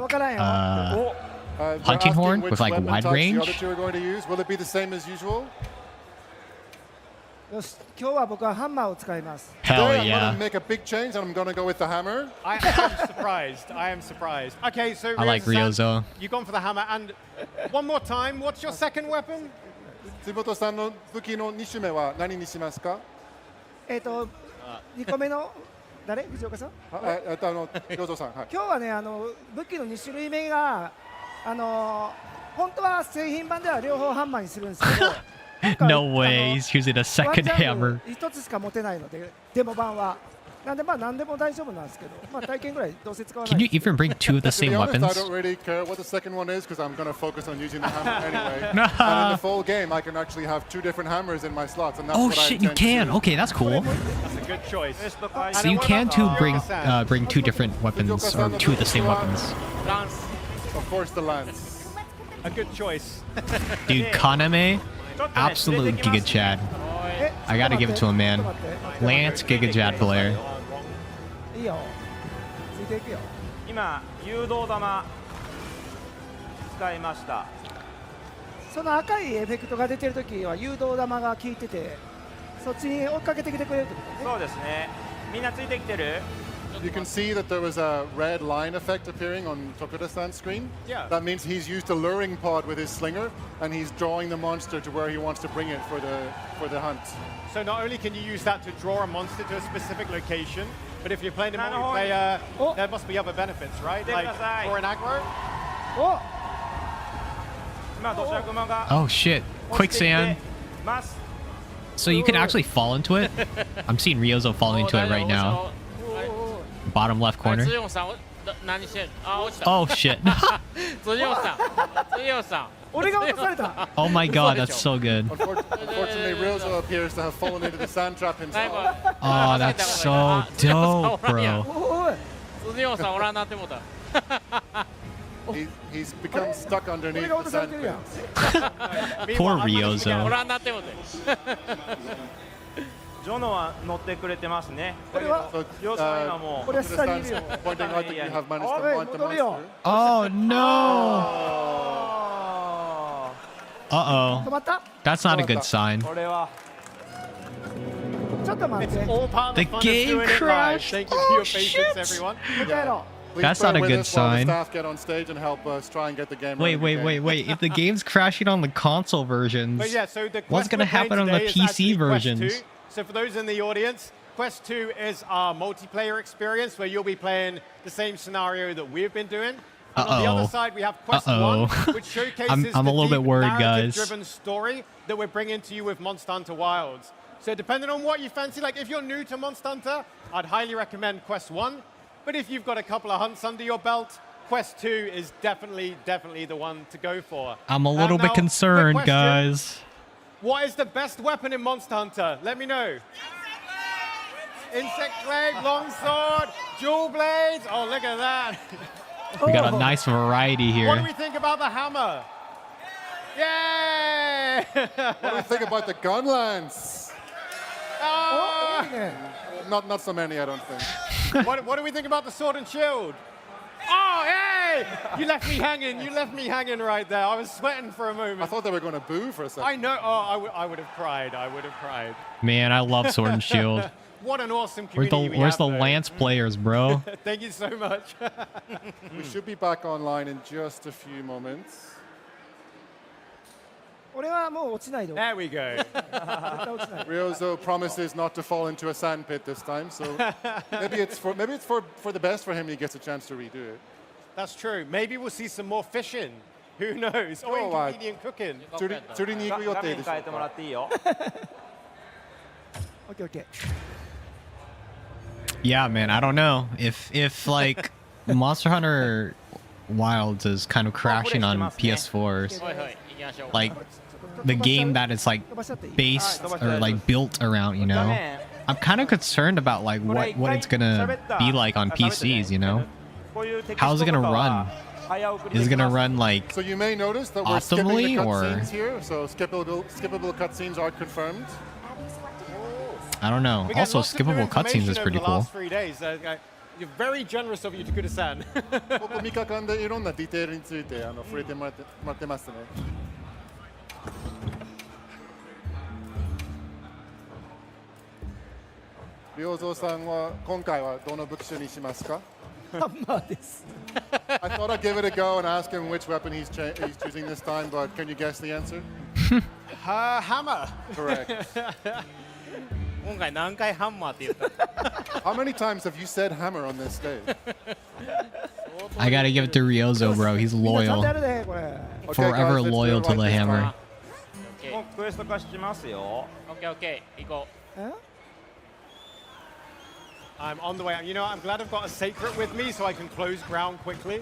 They're hunting asking horn which with like weapon wide types the range. other two are going to use. Will it be the same as usual? よし、今日は僕はハンマーを使います。 Hell Today I'm yeah. going to make a big change and I'm going to go with the hammer. I am surprised. I am surprised. Okay, so I like Ryozo-san, Ryozo. You've gone for the hammer. And one more time, what's your second weapon? 辻本さんの武器の2種目は何にしますか？ 2個目の誰藤岡さん両蔵さん。はい。今日はね武器の2種類目が本当は製品版では両方ハンマーにするんですけど No way, he's using a ワン second ジャ hammer. ンル1つしか持てないのでデモ版はなんでまあ何でも大丈夫なんですけどまあ体験ぐらいどうせ使わない Can you even bring two of the To be same honest, I weapons? don't really care what the second one is because I'm going to focus on using the hammer anyway. And in the full game, I can actually have 2 different hammers in my slots, and that's Oh what I shit, you intend to can. do. Okay, that's cool. That's a good choice. So you can too bring two different weapons or two of the same weapons. Of course, the lance. A good choice. Dude, Kaname, absolute Giga Chad. え I gotta give it to him, man. ちょっと待って Lance Giga Chad player. いいよついていくよ今誘導玉使いました。その赤いエフェクトが出てるときは誘導玉が効いててそっちに追っかけてきてくれるってことねそうですね。みんなついてきてる？ You can see that there was a red line effect appearing on Tokuda-san's screen. Yeah. That means he's used a luring pod with his slinger, and he's drawing the monster to where he wants to bring it for the hunt. So not only can you use that to draw a monster to a specific location, but if you're playing in Nano. multiplayer, Oh. there must be other benefits, right? Like Dekasai. for an aggro. お今土砂熊が Oh shit, 落ちてきて quicksand. ます。 So you can actually fall into it? I'm seeing Ryozo falling into it right now. Bottom left corner. 辻本さん、何してんの？あ、落ちた。 Oh shit. 辻本さん、辻本さん。俺が落とされた Oh my god, that's so good. Unfortunately, Ryozo appears to have fallen into the sand trap 最後 himself. Oh, that's so dope, bro. おい辻本さんおらんなって思った。 He's become stuck 俺 underneath が落 the とされ sand てるやん pits. Poor お Ryozo. らんなって思って。ジョノは乗ってくれてますね。これは So, 両さん今もうこれは下にいる Tokuda-san's よ pointing out that you have managed to Hey, point the Motorio. monster. Oh no. あ 止 Uh-oh. まった That's not a good sign. ーこれはちょっと待っ It's て all part of the The fun of game doing it live. crashed. Thank you for Oh, your patience, shit. everyone. もう一回やろ Please That's bear not a with good us while the sign. staff get on stage and help us try and get the game Wait, running wait, again. wait, wait. If the game's crashing on the console versions, But yeah, so the what's quest gonna we're playing happen on the today is PC actually Quest 2. versions? So for those in the audience, Quest 2 is our multiplayer experience where you'll be playing the same scenario that we've been doing. And on the other Uh-oh. side, we have Quest Uh-oh. 1, which showcases I'm a little the bit worried, guys. narrative-driven story that we're bringing to you with Monster Hunter Wilds. So depending on what you fancy, like if you're new to Monster Hunter, I'd highly recommend Quest 1. But if you've got a couple of hunts under your belt, Quest 2 is definitely the one to go for. I'm a little now, bit concerned, quick question. guys. What is the best weapon in Monster Hunter? Let me know. Insect blade, longsword, dual blades. Oh, look at that. We got a nice variety What do here. we think about the hammer? Yay! What do you think about the gun lance? Ah! いいね Not so many, I don't think. what do we think about the sword and shield? Oh, hey! You left me hanging. You left me hanging right there. I was sweating for a I moment. thought they were going to boo for a second. I know. Oh, I would have cried. I would have cried. Man, I love Sword and Shield. What an awesome Where's community we the have, though. Lance players, bro? Thank you so much. We should be back online in just a few moments. 俺はもう落ちないで絶 there we go. 対落ちない Ryozo promises not to fall into a sand pit this time, so maybe it's for the best for him. He gets a chance to redo it. That's true. Maybe we'll see some more fishing. Who knows? Or Oh, wow. inconvenient cooking. 釣りに行く予画定でしょう面変えてもらか。っていいよ。オッケーオッケー。 Yeah, man, I don't know if like Monster Hunter Wilds is kind of crashing on PS4s. はいはい行きましょう Like the game that is like 飛ばしちゃっていい based or like built around, you 画 know. 面 I'm kind of concerned about like これ what it's gonna 喋った be like on あ喋って PCs, you ね know. こういうテキスト How's it とか gonna は run? 早送り Is で it きま gonna す run like So you may notice that we're skipping the Optimally, or- cutscenes here. So skippable cutscenes are confirmed. I don't know. We get Also, lots of new skippable cutscenes information is over pretty the cool. last 3 days. You're very generous of you to Kuda-san. ここ3日間でいろんなディテールについて触れてもらってますね。良三さんは今回はどの武器種にしますか？ハンマーです。 I thought I'd give it a go and ask him which weapon he's choosing this time, but can you guess the answer? Hammer. Correct. 今回何回ハンマーって言った How many times have you said hammer on this day? I gotta give it to Ryozo, bro. He's みんなちゃん loyal. とやるでこれ。 Okay, Forever guys, let's do it loyal to right the this hammer. time. もうクエスト化しますよ。オッケーオッケー行こえ I'm on the way. You know, I'm glad I've got a sacred with me so I can close ground quickly.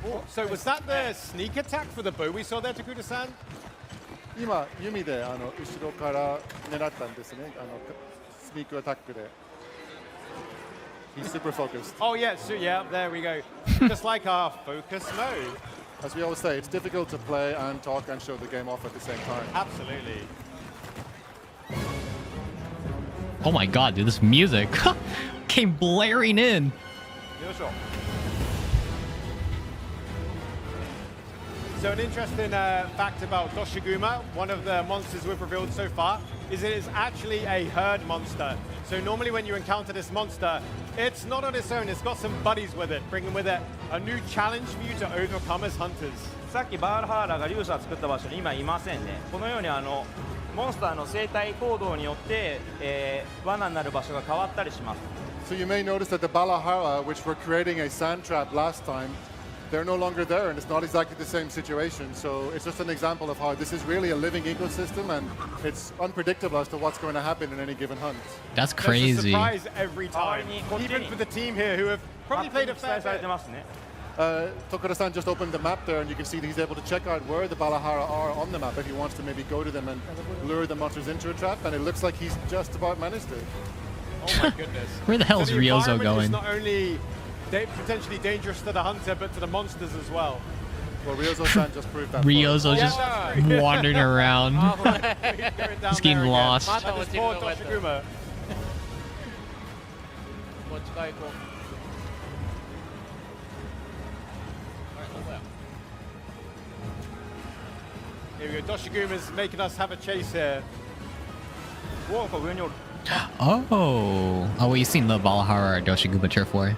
Oh, so was that the sneak attack for the bow we saw there, Takuda-san? 今弓で後ろから狙ったんですね。スニークアタックで。He's super focused. Oh, yeah, so yeah, there we go. Just like our focus mode. As we always say, it's difficult to play and talk and show the game off at the same time. Absolutely. Oh my god, dude, this music came blaring in. よいしょ。 So an interesting fact about Doshiguma, one of the monsters we've revealed so far, is it is actually a herd monster. So normally when you encounter this monster, it's not on its own, it's got some buddies with it, bringing with it a new challenge for you to overcome as hunters. さっきバールハーラーがリュウサー作った場所に今いませんね。このようにモンスターの生態行動によって、罠になる場所が変わったりします。 So you may notice that the Balahara, which were creating a sand trap last time, they're no longer there, and it's not exactly the same situation. So it's just an example of how this is really a living ecosystem, and it's unpredictable as to what's going to happen in any given hunt. That's There's a crazy. surprise every time, even for the team here who have マ probably ップに played a 記 fair 載され bit. てますね。 Tokura-san just opened the map there, and you can see that he's able to check out where the Balahara are on the map if he wants to maybe go to them and lure the monsters into a trap, and it looks like he's just about managed it. Oh my goodness. Where the hell is So the Ryozo environment is going? not only potentially dangerous to the hunter, but to the monsters as well. Well, Ryozo-san just proved that. Ryozo Yeah, just that's great. wandering う around. あほら He's going down He's getting there again. lost. And this poor Doshiguma. こっちから行こうあれどこや Here we go. Doshiguma's making us have a chase here. おお、これ上におる。 Oh. Oh, well, you've seen the Valhalla or Doshiguma Turf War.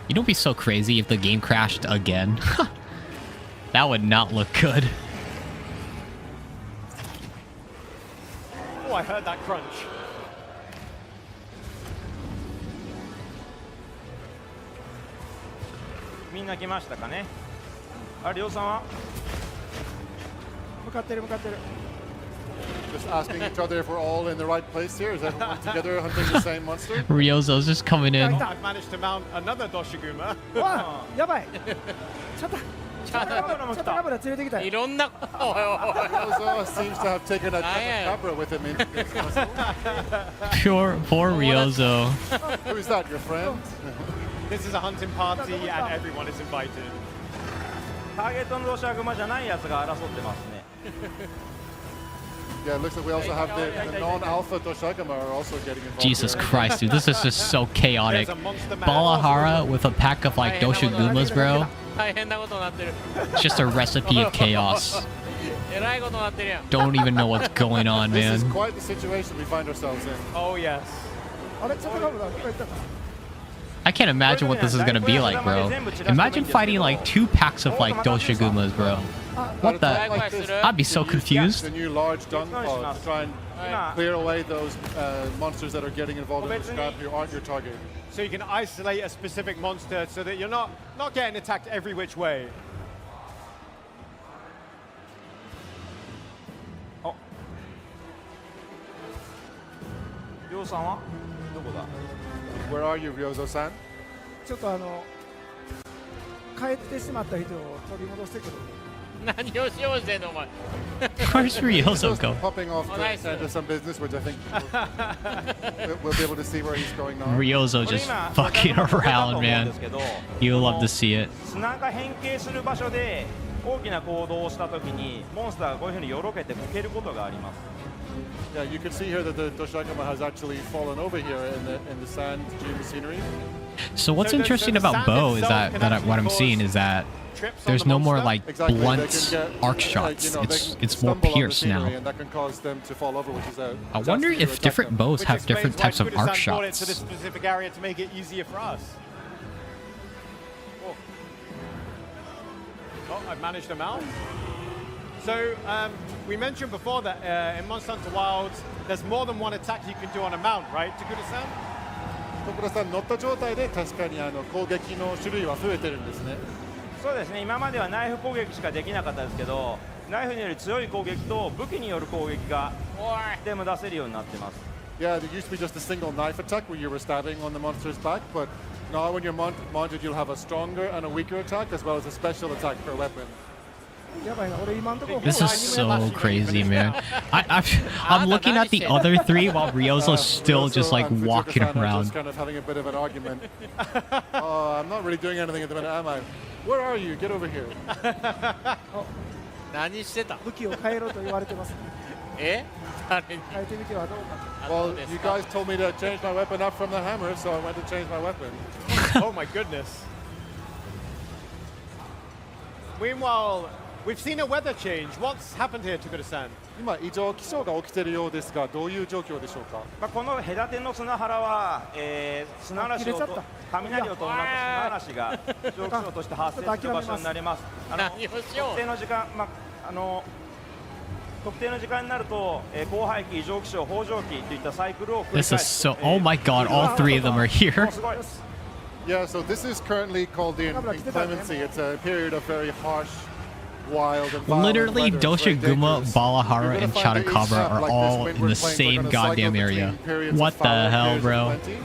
You don't be so crazy if the game crashed again. That would not look good. Oh, I heard that crunch. みんな来ましたかね。あれ、りょうさんは向かってる向かってる。 Just asking each other if we're all in the right place here. Is everyone together hunting the same monster? Ryozo's just coming in. I've managed to mount another Doshiguma. わあやばい。チャタチャタカブラ連れてきたよ。いろんなおいおい Ryozo seems to have taken a yeah. cabra with him into this monster. Poor Ryozo. Who is that, your friend? This is a hunting party and everyone is invited. ターゲットのロシアグマじゃないやつが争ってますね。 Yeah, it looks like we also have the non-alpha Doshagama are also getting involved. Jesus here. Christ, dude. This is just so chaotic. There's a monster man. Balahara with a pack of like Doshagumas, bro. 大変なことになってる It's just a recipe of chaos. えらいことになってるやん Don't even know what's going on, This is man. quite the situation we find ourselves in. Oh, yes. あれチャタカブラ聞こえたか。 I can't imagine what this is gonna be like, bro. Imagine fighting like 2 packs of like Doshagumas, bro. What At a time the? like this, I'd be so you use confused. The new large dung pod to try and 今 clear away those monsters that are getting involved in the scrap here aren't your target. So you can isolate a specific monster so that you're not getting attacked every which way. りょうさんはどこだ Where are you, Ryozo-san? ちょっと帰ってしまった人を取り戻してくる。何をしようしてんのお前 Where's Ryozo Just go? popping off Oh, to nice. attend to some business, which I think we'll be able to see where he's going now. Ryozo これ just 今 fucking だと思うん around, で man. すけど You'll love to see it. 砂が変形する場所で大きな行動をしたときにモンスターがこういうふうによろけてこけることがあります。 Yeah, you can see here that the Doshagama has actually fallen over here in the sand dune scenery. So what's So the interesting sand about Bo is itself that, can what actually I'm seeing cause is that trips on there's the no more monster. like Exactly, they blunt can get, arc like, shots. they It's can more stumble on the pierced scenery, now. and that can cause them to fall over, which is a I wonder chance to if attack different them. bows Which have different explains types why of arc Kuda-san brought it to this shots. specific area to make it easier for us. Oh, I've managed them out. So we mentioned before that in Monster Hunter Wilds, there's more than one attack you can do on a mount, right, Takuda-san? 徳田さん乗った状態で確かに攻撃の種類は増えてるんですね。そうですね、今まではナイフ攻撃しかできなかったですけど、ナイフにより強い攻撃と武器による攻撃がでも出せるようになってます。 Yeah, there used to be just a single knife attack where you were stabbing on the monster's back, but now when you're mounted, you'll have a stronger and a weaker attack as well as a special attack per weapon. やばいな、俺今んとこ This is so crazy, man. I'm looking at the other three while Ryozo's still just like and walking Fujita-san are around. just kind of having a bit of an argument. I'm not really doing anything at the minute, am I? Where are you? Get over here. 何してた武器を変えろと言われてます。え誰に変えてみてはどうか。あど Well, うです you か guys told me to change my weapon up from the hammer, so I went to change my weapon. Oh my goodness. Meanwhile, we've seen a weather change. What's happened here, Takuda-san? 今、異常気象が起きているようですが、どういう状況でしょうか。まあ、この隔ての砂原は、砂嵐をと雷を伴った砂嵐が異常気象として発生する場所になります。何をしよ特定の時間、特定の時間になると、降灰期、異常気象、豊穣期といったサイクルを繰り This 返 is す。 so. Oh my god, all three of them are here. すごい。 Yeah, so this is currently called the inclemency. It's a period of very harsh, wild, and violent Literally, weather. It's very Doshiguma, dangerous. Balahara, You're gonna and find that each Chatakabra map, are like this all wind in we're the playing, same we're gonna cycle goddamn area. between periods What of the foul, hell, periods of bro? plenty,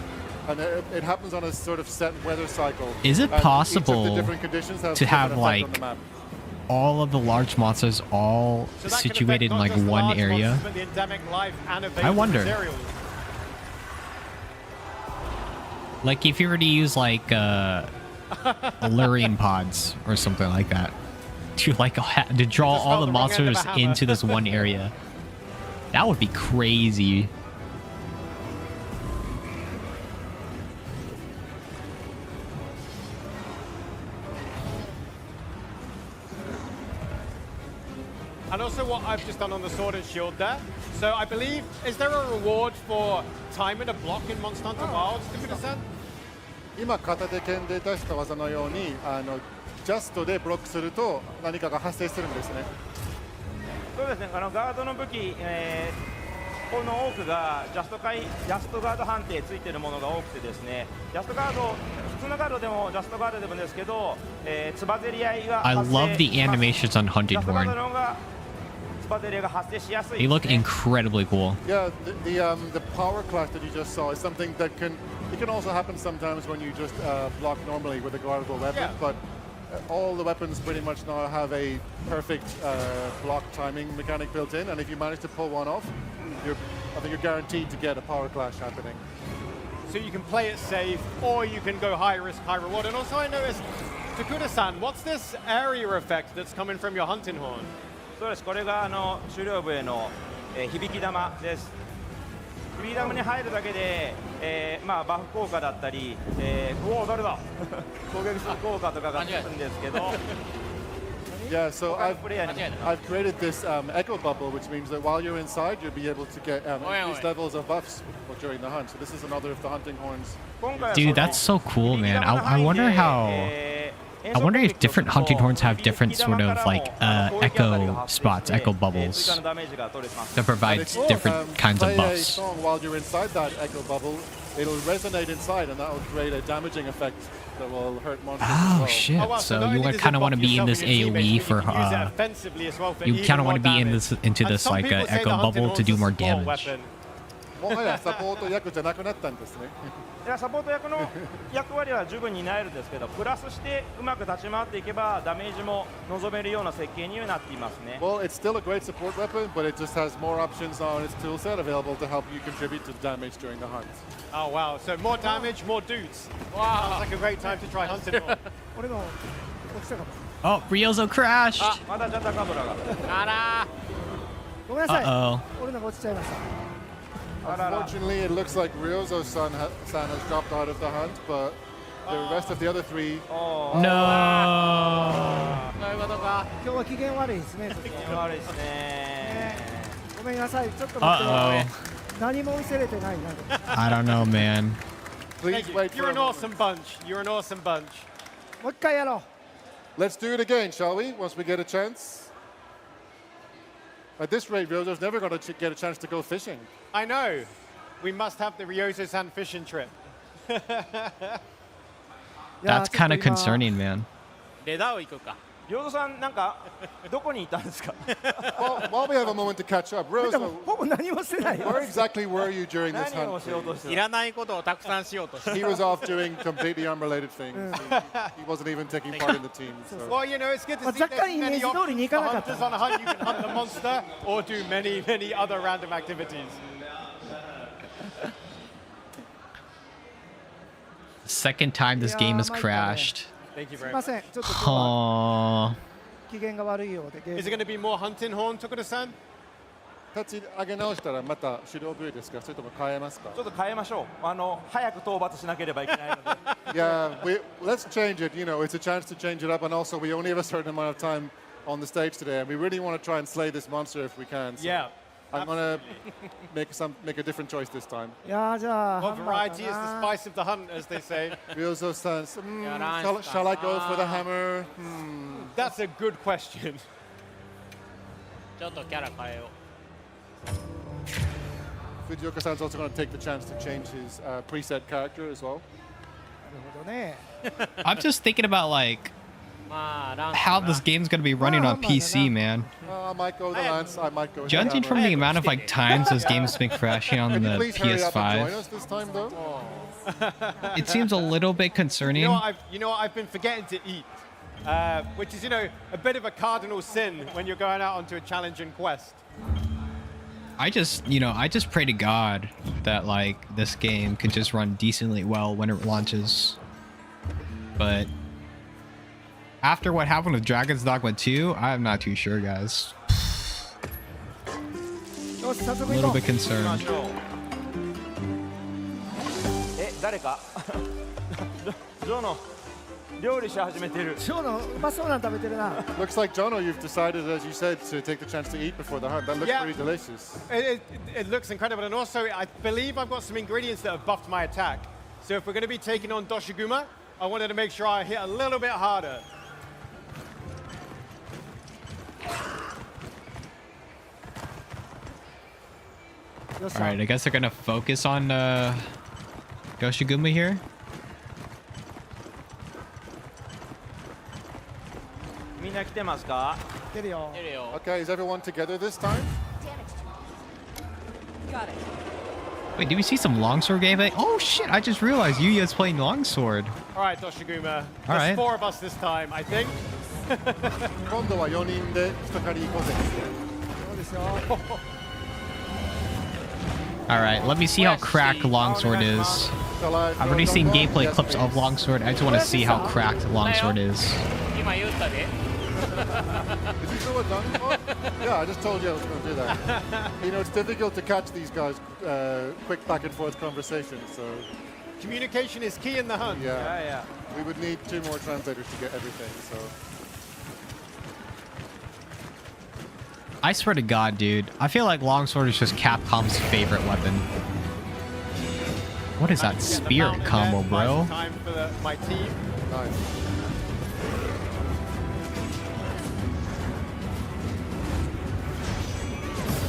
and it happens on a sort of set weather cycle. Is it And each of the possible different conditions have to have, different effect on like, the map. All of the large monsters all So that can situated affect in not like just the one large area. monsters, but the endemic life and I available wonder. materials. Like if you were to use like Lurian pods or something like that to like to draw Just all felt the the wrong end of monsters a hammer. into this one area, that would be crazy. And also what I've just done on the sword and shield there. So I believe, is there a reward for timing a block in Monster Hunter Wilds, Takuda-san? 今片手剣で出した技のようにジャストでブロックすると何かが発生するんですね。そうですね、ガードの武器、この多くがジャストガード判定ついているものが多くてですね、ジャストガード、普通のガードでもジャストガードでもですけど、つばぜり合いが I 発生 love the animations on ジャ Hunted ストガード Horn. の方がつばぜり合いが発生しやすい They で look すね。 incredibly cool. Yeah, the power clash that you just saw is something that can also happen sometimes when you just block normally with a guardable weapon, Yeah. but all the weapons pretty much now have a perfect block timing mechanic built in, and if you manage to pull one off, I think you're guaranteed to get a power clash happening. So you can play it safe, or you can go high risk, high reward. And also I noticed, Takuda-san, what's this area effect that's coming from your hunting horn? そうです、これが狩猟笛の、響き玉です。響き玉に入るだけで、バフ効果だったり、誰だ攻撃する効果とかがつくんですけど、 Yeah, so 他のプレイヤーにも I've created this echo bubble, which means that while you're inside, you'll be able to get increased levels of buffs during the hunt. So this is another of the hunting horns. 今回は Dude, that's so cool, man. I wonder how I wonder if different hunting horns have different sort of like echo spots, echo bubbles that provides If you, different kinds of play a buffs. song while you're inside that echo bubble, it'll resonate inside, and that will create a damaging effect that will hurt monsters as Oh well. shit! Oh, wow, So not you only does kind it of want to buff be in yourself this and your teammates, AOE but for you can use it offensively as well for you even kind of more want to be in damage. this into And this some like people say echo the hunting bubble to horn's do a more support damage. weapon. もはやサポート役じゃなくなったんですね。いやサポート役の役割は十分に担えるんですけど、プラスしてうまく立ち回っていけばダメージも望めるような設計にはなっていますね。 Well, it's still a great support weapon, but it just has more options on its toolset available to help you contribute to the damage during the hunt. Oh wow, so more damage, more dudes. Wow, sounds like a great time to try hunting horn. 俺の落ちたかも Oh, Ryozo crashed. まだジャタカブラが。あらごめんなさい Uh-oh. 俺のが落ちちゃいました Unfortunately, it looks like Ryozo-san san has dropped out of the hunt, but the rest of the other three. No. そういうことか今日は機嫌悪いですねちょっと悪いですね。ごめんなさいちょっと待って Uh-oh. 何も見せれてないな I don't know, man. Please Thank you. wait for You're a an moment. awesome bunch. You're an awesome bunch. もう一回やろ Let's do it again, shall we? Once we get a chance. At this rate, Ryozo's never going to get a chance to go fishing. I know. We must have the Ryozo-san fishing trip. ういや That's ちょ kind っ of と今 concerning, man. レダオ行くか領土さんなんかどこにいたんですか。 While we have a moment to catch up, なんかもう Ryozo, ほぼ何もしてないよ where exactly were you during this 何を hunt? しようとしていた。らないことをたくさんしようとして He was off doing completely unrelated things. He wasn't even taking part in the team. So. Well, you know, it's good to see 若干 there's イメー many ジ通りにい options か for なかった hunters on a hunt. You can hunt the monster or do many, many other random activities. Second time this game has Yeah, my crashed. Thank you す very いま much. せんちょっと今日は Oh. 機嫌が悪いようでゲーム Is it going to be more hunting horn, Tokuda-san? 立ち上げ直したらまた狩猟部位ですかそれとも変えますかちょっと変えましょう。早く討伐しなければいけないので。 Yeah, let's change it. You know, it's a chance to change it up, and also we only have a certain amount of time on the stage today, and we really want to try and slay this monster if we can. So Yeah. I'm gonna make a different choice this time. いやーじゃあ Well, ハンマー variety is the かな spice of the hunt, as they say. Ryozo-san, Yeah, shall I go for the hammer? That's a good question. ちょっとキャラ変えよう Fujioka-san's also going to take the chance to change his preset character as well. なるほどね I'm just thinking about like まあランス how this game's gonna be running on PC, man. I might go with the lance. I might go with the Judging hammer. from the amount of like times this game's been crashing on Can you the please hurry up and join PS5, us this time, though? it seems a little bit concerning. You know what I've been forgetting to eat, which is, you know, a bit of a cardinal sin when you're going out onto a challenging quest. I just pray to God that like this game can just run decently well when it launches. But after what happened with Dragon's Dogma 2, I'm not too sure, guys. よし早速 A 行 little こう bit concerned. 誰かジョーの料理し始めてる。ジョーのうまそうなの食べてるな Looks like, Jono, you've decided, as you said, to take the chance to eat before the hunt. That looks Yeah. pretty delicious. It looks incredible, and also I believe I've got some ingredients that have buffed my attack. So if we're going to be taking on Doshiguma, I wanted to make sure I hit a little bit harder. Yes, All right, I guess they're gonna focus on Yoshiguma here. みんな来てますか。出るよ出るよ Okay, is everyone together this time? Wait, did we see some longsword gameplay? Oh shit! I just realized Yuya's playing longsword. All right, Doshiguma. All There's right. 4 of us this time, I think. 今度は4人で一狩り行こうぜ。そうですよ All right, let me see how cracked longsword is. Shall I I've already throw seen Dongo? gameplay Yes, clips of please. longsword. I just want to see how cracked longsword is. 今言ったで Did you throw a Dongo? Yeah, I just told you I was going to do that. You know, it's difficult to catch these guys' quick back and forth conversations, so Communication is key in the hunt. yeah. We would need 2 more translators to get everything, so. I swear to God, dude. I feel like longsword is just Capcom's favorite weapon. What is that Get the spirit mountain combo, there, buy some bro? Time for my team. Nice.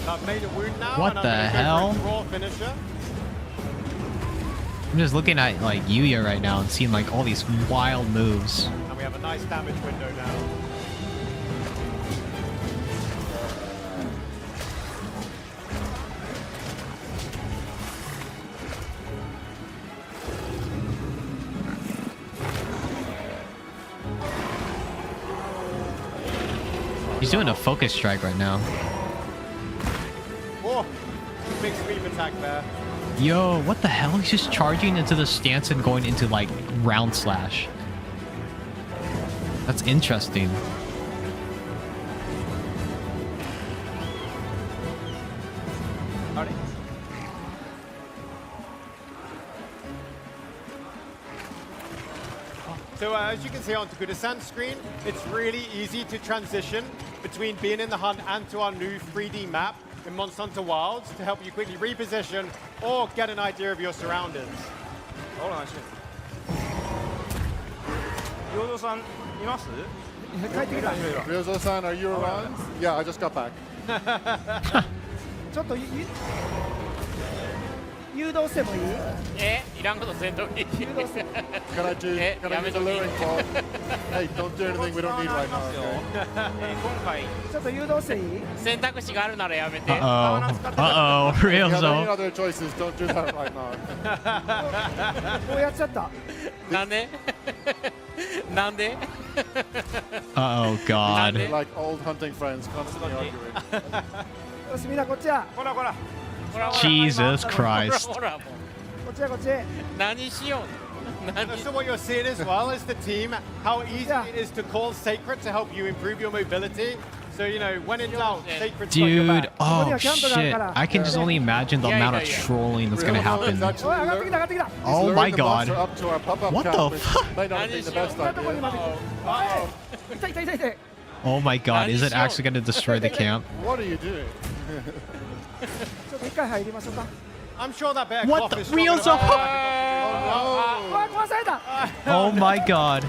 I've made a wound now. What and I'm the gonna hell? Go for a draw finisher. I'm just looking at like Yuya right now and seeing like all these wild moves. And we have a nice damage window now. He's doing a focus strike right now. Oh, big sweep attack there. Yo, what the hell? He's just charging into the stance and going into like round slash. That's interesting. So as you can see on Takuda-san's screen, it's really easy to transition between being in the hunt and to our new 3D map in Monster Hunter Wilds to help you quickly reposition or get an idea of your surroundings. お願いします陽動さんいます帰ってきた。 Ryozo-san, are you around? Yeah, I just got back. ちょっと誘導してもいい？いらんことせんとき Can I do, Eh, can I use a luring pole? Hey, don't do anything we don't need right now, okay? 今回ちょっと誘導していい？選択肢があるならやめて Uh-oh. Uh-oh. If you have any Ryozo. other choices, don't do that right now. こうやっちゃった。なんでなんで Uh-oh, God. Like old hunting friends constantly arguing. よしみんなこっちや。こらこら Jesus ほら Christ. ほらもうこっちやこっち。何しよう何 So what you're seeing as well is the team, how easy it is to call Sacred to help you improve your mobility. So, you know, when in doubt, Sacred's got your Dude, back. oh shit. I can just only imagine the amount of trolling that's gonna Ryozo is happen. おい actually 上がってきた上がってきた。 he's Oh luring my the monster God. up to our pop-up What camp, the which fuck? may not be the best こんなとこに idea. まで来て。痛い痛い痛い痛い。 Oh my God, is it actually gonna destroy the camp? What are you doing? ちょっと一回入りましょうか。 I'm sure that bear What cloth the- is stronger Ryozo! than-うわ壊された。 Oh my God.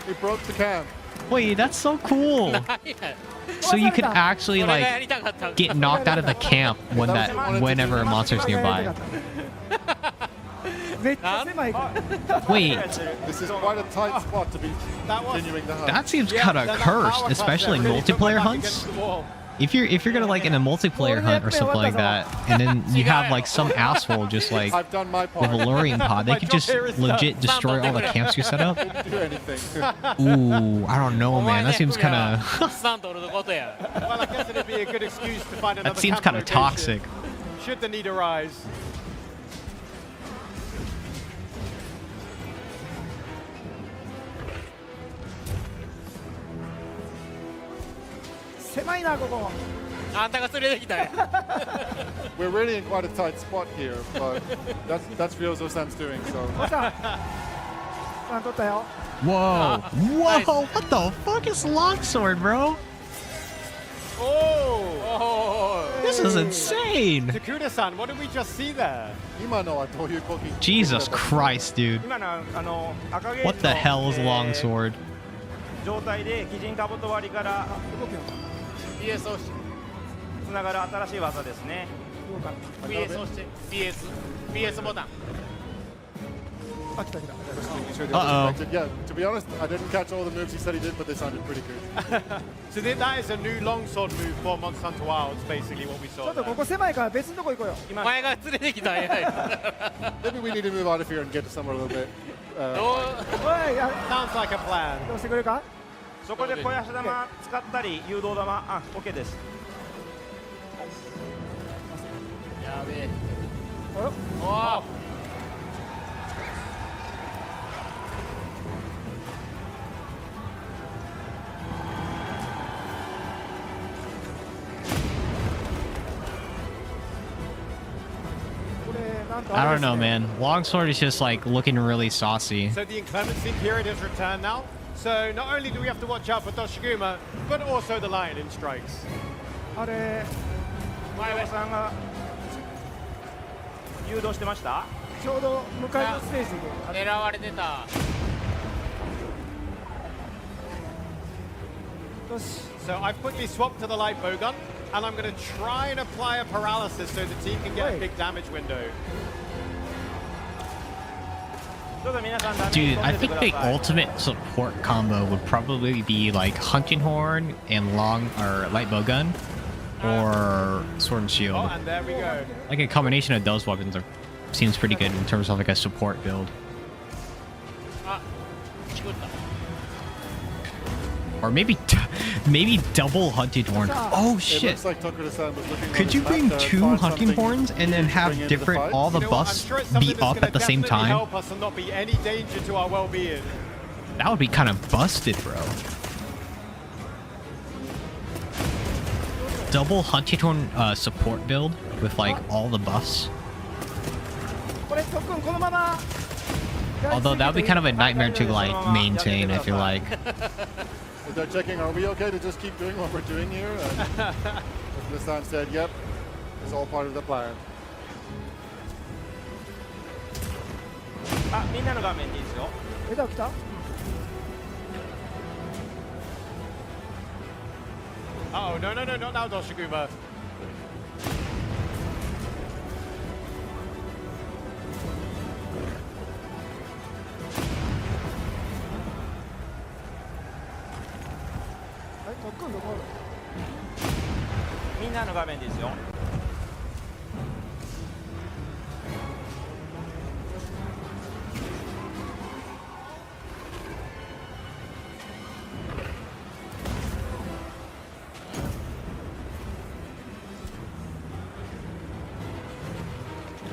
He broke the camp. Wait, that's so cool. 何や So you can actually それがや like りたかったんか get knocked out of the camp when whenever a monster's nearby. めっちゃ狭いから。 Wait, This is quite a tight spot to be That was- continuing the hunt. that seems Yeah, kind then of that cursed, power especially in class there really took my multiplayer back hunts. against the wall. If you're gonna like in a multiplayer hunt or something like that, and then you have like some asshole just like I've done my part. with a luring pod, they could just legit destroy all the camps you set up. Didn't do anything. Ooh, I don't know, man. That seems kind of スタントルのことや Well, I guess it'd be a good excuse to find another that seems camp kind of location, toxic. should the need arise. 狭いなここ。あんたが連れてきたんや We're really in quite a tight spot here, but that's Ryozo-san's doing. So さあ。さあ取ったよ。 Whoa, whoa! What the fuck is longsword, bro? Oh! This is insane. Takuda-san, what did we just see there? 今のはどういう攻撃 Jesus Christ, dude. 今の赤ゲージの What the hell is longsword? 状態で鬼人兜割りから動くよ BS 押してつながる新しい技ですね BS 押して BS ボタンあ来た来た。 Uh-oh. Yeah, to be honest, I didn't catch all the moves he said he did, but they sounded pretty good. So that is a new longsword move for Monster Hunter Wilds, basically what we ち saw ょっと there. ここ狭いから別のとこ行こうよ。お前が連れてきたんや Maybe we need to move out of here and get to somewhere a little bit. どうおいや Sounds like a plan. どうしてくれるか。そこで小足玉使ったり誘導玉あ OK ですやべえおよおお これなんと I あれ don't です know, ね man. Longsword is just like looking really saucy. So the inclemency period has returned now. So not only do we have to watch out for Toshiguma, but also the Lightning strikes. あれ前田さんが誘導してましたちょうど向かいのステージで狙われてたよし So I've quickly swapped to the light bowgun, and I'm going to try and apply a paralysis so the team can get a big damage window. ちょっと皆さんダメージ Dude, 取 I ってて think く the ださい ultimate support combo would probably be like Hunting Horn and long or light bow gun, or sword and shield. Oh, and there we go. Like a combination of those weapons seems pretty good in terms of like a support build. あチクった Or maybe maybe double Hunting Horn. Oh It shit! looks like Tokuro-san was looking on Could his you map bring there and 2 find Hunting something Horns and then to have bring into the different fight. all the You know what? I'm buffs sure it's something be that's up gonna at the same definitely time? help us and not be any danger to our well-being. That would be kind of busted, bro. Double Hunting Horn support build with like all the buffs. これ特訓このまま Although that would be kind of a nightmare to like maintain, I feel like. So they're checking, are we okay to just keep doing what we're doing here? And Tokuro-san said, yep, it's all part of the plan. あみんなの画面でいいですよ レダー来た Oh, no, no, no, not now, Doshiguma. え特訓どこみんなの画面でいいですよ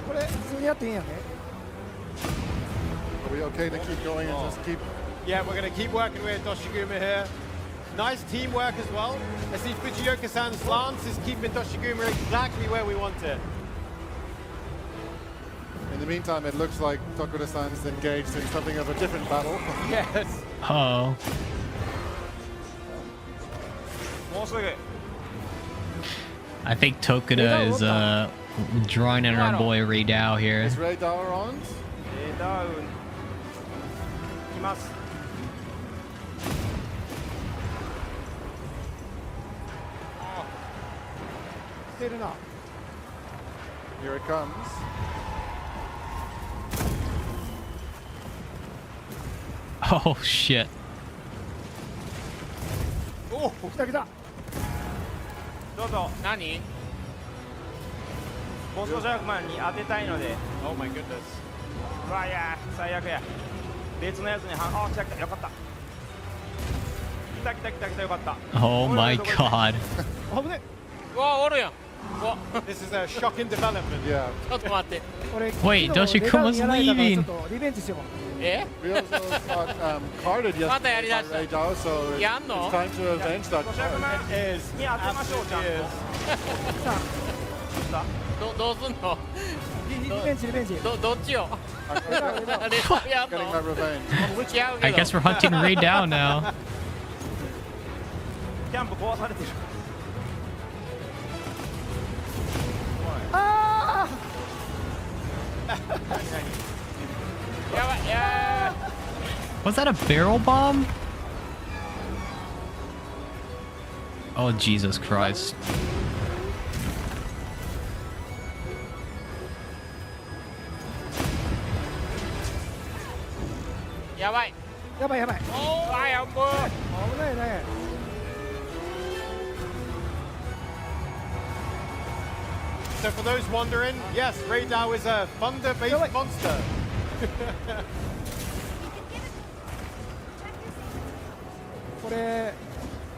これ普通にやっていいんやね Are we okay to keep going and just keep... Yeah, we're going to keep working with Doshiguma here. Nice teamwork as well. I see Fujioka-san's lance is keeping Doshiguma exactly where we want it. In the meantime, it looks like Tokuro-san's engaged in something of a different battle. Yes. Oh, もうすぐ I think Tokura is drawing in our boy Ray Dow here. Is Ray Dower on? ダウン来ます 来てるな Here it comes. Oh shit! 来た来たどうぞ何ボストシャークマンに当てたいので Oh my goodness. うわいや最悪や別のやつにあ来た来たよかった来た来た来た来たよかった Oh my god! 危ねうわおるやんうわ This is a shocking development. Yeah. ちょっと待って俺 Wait, 昨日 Doshikuma's レダーにやられたから leaving. ちょっとリベンジしよう え We also got carded yesterday by Ray Dow, so Yeah, it's no. time to avenge that ボストシャーク card. マン It is. に当てましょうちゃん Absolutely と is. さあどうすんのリベンジリベンジどっちよ レダーレダーレバやん Getting の my revenge. 違うけ I ど guess we're hunting Ray Dow now. キャンプ壊されてるあやばいや Was that a barrel bomb? Oh Jesus Christ! ーやばいーやばいやばいおーあやばい危ないね So for those wondering, yes, Ray Dow is a thunder-based monster. これ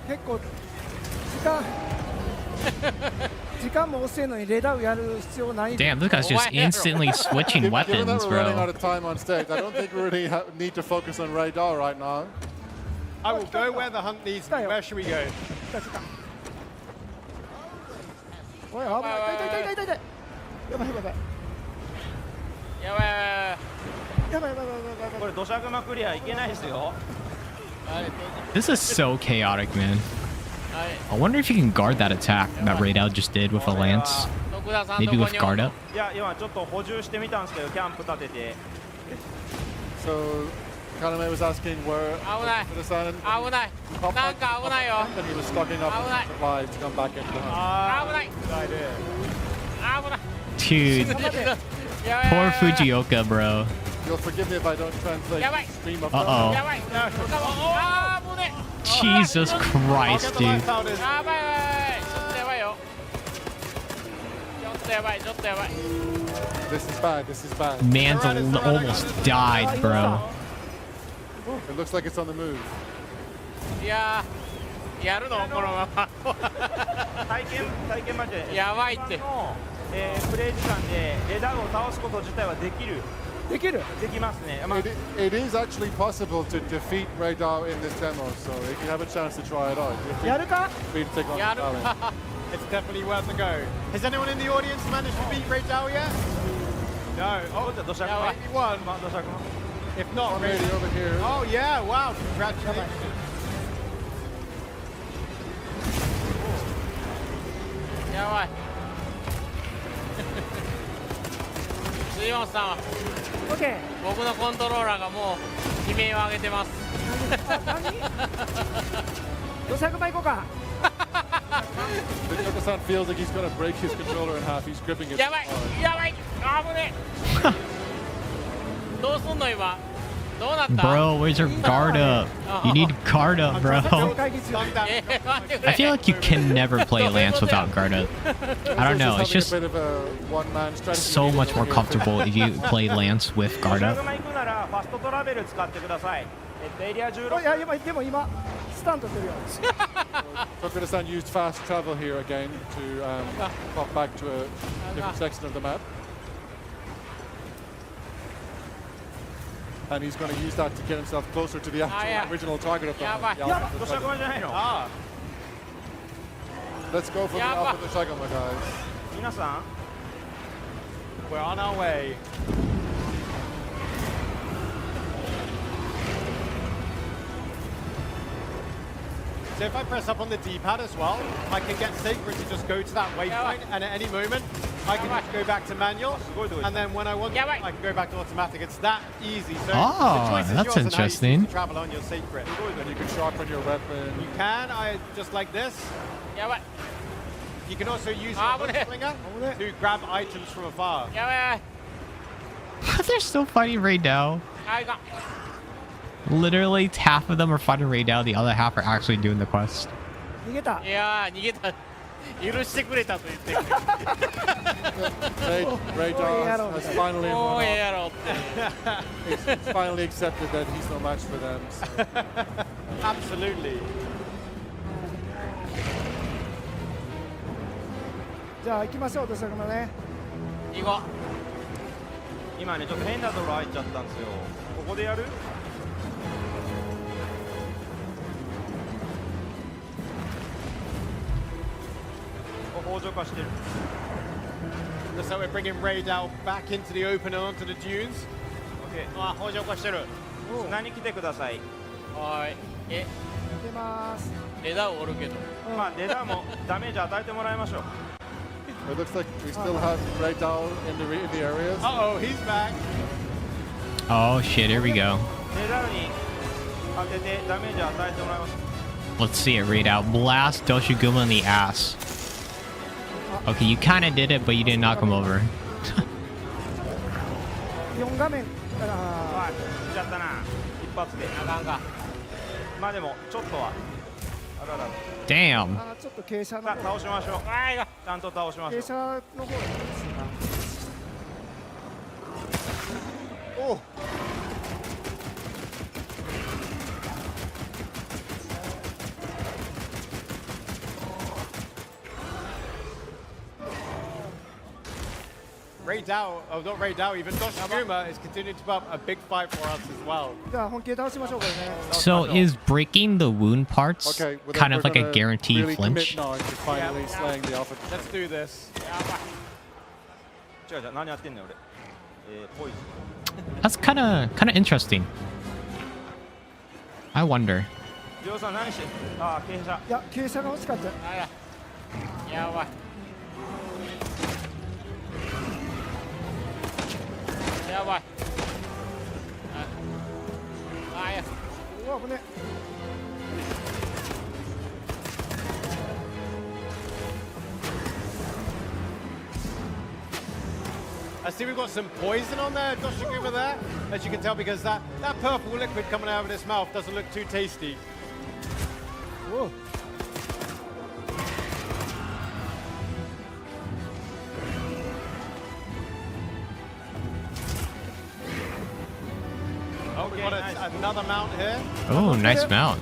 結構時間も遅いのにレダーをやる必要ない Damn, this guy's just instantly switching Given that weapons, we're running out bro. of time on stage, I don't think we really need to focus on Ray Dow right now. I will go where the hunt needs. Where should we go? 来た来たおい危ない痛い痛い痛い痛い痛いやばいやばいやばいやばいやばいやばいやばいやばいこれ土砂熊クリアいけないですよ This is so chaotic, man. はい I wonder if you can guard that attack that Ray Dow just did with a lance. 徳田さん Maybe ど with こに guard up. いや今ちょっと補充してみたんですけどキャンプ立てて So Kalame was asking where 危ない Okada-san 危ない popped なん back か危ないよ and he was stocking up Alright. supplies to come back into the hunt. 危ない Good idea. 危ない Dude, やばい poor Fujioka, bro. You'll forgive me if I don't translate Yeah, wait. the stream of Uh-oh. やばいあーもうね Jesus I'll Christ, get the dude. lights out in. やばいちょっとやばいよちょっとやばいちょっとやばい This is bad. This is bad. Man's almost died, bro. It looks like it's on the move. いやーやるのこのまま体験マッチでやばいっての、プレイ時間でレダウンを倒すこと自体はできますね、まあ It is actually possible to defeat Ray Dao in this demo, so if you have a chance to try it out, you're やるか free to take on や the る challenge. か It's definitely worth a go. Has anyone in the audience managed to beat Ray Dao yet? No. Oh, 土砂 やばい maybe one. まあ土砂熊 If not, One Ray lady over here. Oh yeah, wow, congratulations. やばい杉本さんは OK 僕のコントローラーがもう悲鳴を上げてます何土砂熊行こうか Fujioka-san feels like he's going to break his controller in half. He's gripping it. やばい hard. やばいあぶねどうすんの今どうなった Bro, where's your guard up? You need guard up, bro. 会議中 Calm down. 待ってく I れ feel like you can never play Lance without guard up. I don't know. It's He's just having a bit of a one-man strategy so game much more over here. comfortable if you play Lance with 土 guard 砂 up. 熊行くならファストトラベル使ってくださいエリア16いやでも今スタントするよ Okada-san used fast travel here again to pop back to a different section of the map. And he's going to use that to get himself closer to the actual yeah. original target of the Yeah, hunt, the but- Alpha 土砂 Shagama. 熊じゃないの Ah, Let's go for the Yeah, Alpha but- Shagama, guys. 皆さん we're on our way. So if I press up on the D-pad as well, I can get Sacred to just go to that waypoint, and at any moment, I can just go back to manual, and then when I want to, Yeah, right. I can go back to automatic. It's that easy. So Ah, the choice is that's yours on how you choose interesting. to travel on your Sacred. And you can sharpen your weapon. You can, just like this. やばい You can also use your Ah, hook but- slinger to grab items from afar. やばいやばい They're still fighting Ray Dao. あいかん Literally, half of them are fighting Ray Dao. The other half are actually doing the quest. 逃げたいやー逃げた許してくれたと言ってくれ Ray Dao has finally もうええ run やろって off. He's finally accepted that he's no match for them. So. Absolutely. じゃあ行きましょう土砂熊ね行こ今ねちょっと変なところ入っちゃったんですよここでやるここ北上化してる Looks like we're bringing Ray Dao back into the open and onto the dunes. OK あ北上化してる砂に来てくださいはーいえ出ますレダーおるけどまあレダーもダメージ与えてもらいましょう It looks like we still have Ray Dao in the areas. Uh-oh, he's back. Oh shit! Here we go. レダーに当ててダメージ与えてもらいましょう Let's see it. Ray Dao. Blast Doshiguma in the ass. Okay, you kind of did it, but you didn't knock him over. 4画面からはいいっちゃったな一発であかんかまあでもちょっとはあらら Damn. ちょっと傾斜のさあ倒しましょうあいかちゃんと倒しましょう傾斜の方ですな Oh, Ray Dao, oh not Ray Dao, even Doshiguma is continuing to put up a big fight for us as well. じゃあ本気で倒しましょうこれね So is breaking the wound parts Okay, well, then kind we're of like a gonna guaranteed really commit flinch? now to finally slaying the Alpha. Let's do this. 違う違う何やってんのよ俺ポイズン That's kind of interesting. I wonder. ジョーさん何してああ傾斜いや傾斜が欲しかったあらやばいやばいうわ危ね I see we've got some poison on there, Doshiguma there, as you can tell, because that purple liquid coming out of his mouth doesn't look too tasty. おう Oh, we've got another mount here. Oh, nice mount.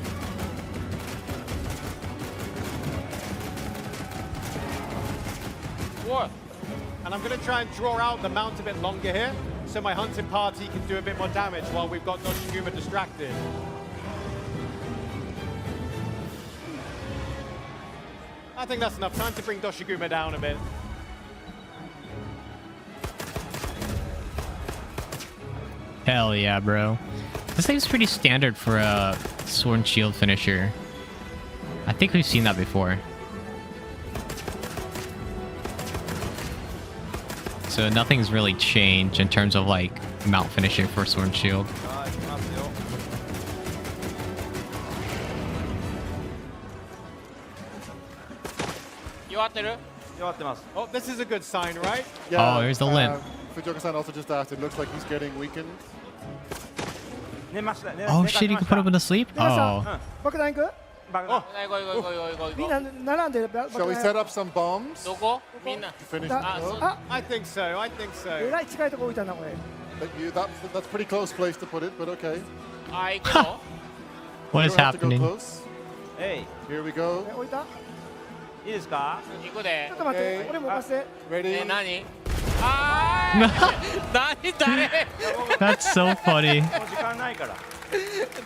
Whoa. And I'm going to try and draw out the mount a bit longer here, so my hunting party can do a bit more damage while we've got Doshiguma distracted. I think that's enough time to bring Doshiguma down a bit. Hell yeah, bro. This thing's pretty standard for a sword and shield finisher. I think we've seen that before. So nothing's really changed in terms of like mount finisher for sword and shield. あー、いきますよ。弱ってる？弱ってます。 Oh, this is a good sign, right? Oh, here's the limp. Fujioka-san also just asked, it looks like he's getting weakened. 寝ました。寝 Oh 寝か shit, し you ま can した put him to sleep? 出ました Oh. 爆弾行く 爆弾。はい、来い来い来い来い来いみん来い。な並んで爆 Shall we 弾 set up some bombs どこ？みんな。 to finish だ the あ I think so, I think え so. らい近いとこ置いたなこれ That's pretty close place to put it, but okay. あ、行くの？ What You is don't have to go happening? close. え Here we go. え置いたいいですか？行くでちょっ。と待って Okay. 俺も置かせて Ready? 何？あー何誰？ That's so funny. もう時間ないから。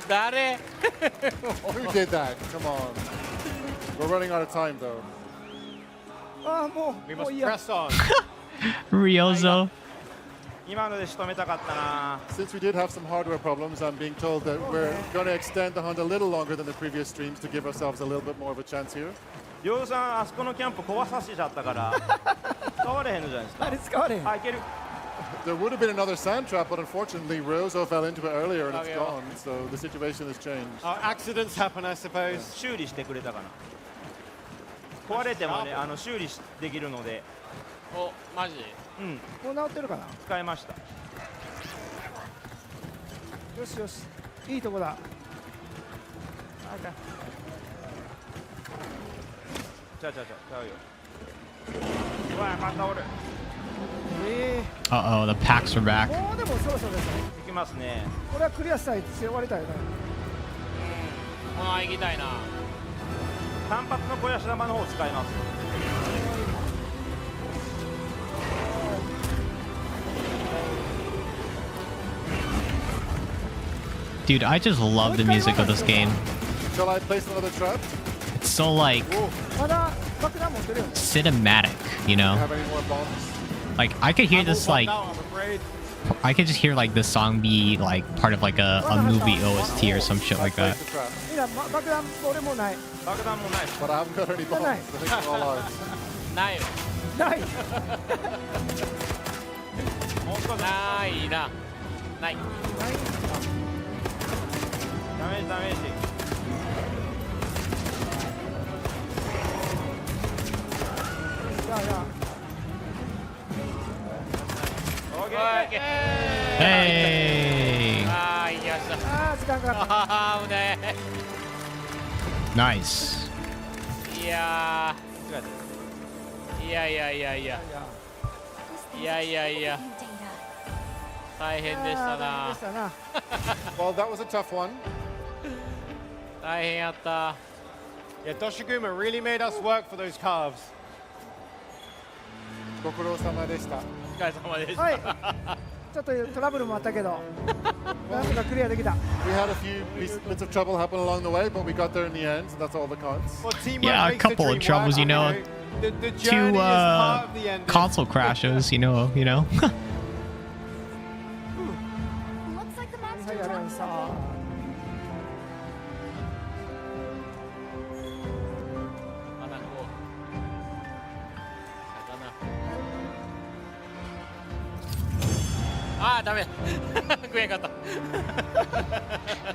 誰？ Who did that? Come on. We're running out of time, though. ああも We うも must ういいや press on. Ryozo. 今ので仕留めたかったな。 Since we did have some hardware problems, I'm being told that we're going to extend the hunt a little longer than the previous streams to give ourselves a little bit more of a chance here. りょうさんあそこのキャンプ壊させちゃったから使われへんのじゃないですか。あれ使われへんあ、いける。 There would have been another sand trap, but unfortunately, Ryozo fell into it earlier and it's Okay. gone. So the situation has changed. Accidents happen, I suppose. 修理してくれたかな。壊れてもね、修理できるので、お、マジ？うん、もう治ってるかな使いました。よしよしいいとこだあかんちゃうちゃうちゃうよ。うわ、またおる。え Uh oh, the packs are え back. もうでもそろそろですねいきますね。これはクリアしたいって終わりたいよねあー行きたいな。単発の肥やし玉の方を使います。 Dude, I just love the music of this game. Shall I place another trap? It's so like まだ爆弾持ってるよね cinematic, you Do you know? have any more bombs? Like I could hear I'm all this bombed like out, I'm afraid. I could just hear like this song be like part of like a movie OST or some shit I like that. placed the trap, みんな爆弾俺もない爆弾もない。 but I haven't got any bombs. no. I think we're all out. ないよ。ないないな。ない。ダメージダメージ。じゃあじゃあオッケオッケー。ー。 Hey! あー行きました。あー時間かかっあー危ね Nice. え。いや間違えーいやいやいやいや。いやいやいや。大変でしたあー大変なでし。たな Well, that was a tough one. 大変やった。 Yeah, Doshiguma really made us work for those calves. ご苦労様でした。お疲れ様でした。はいちょっとトラブルもあったけどなんとかクリアできた We had a few bits of trouble happen along the way, but we got there in the end, and that's all that counts. Well, teamwork Yeah, a makes the couple of dream troubles, work, you know. The journey Two is part of the end. console crashes, you know. Looks like the は monster いありがとうござい dropped ます something. まだこう。魚。あーダメ食えんかった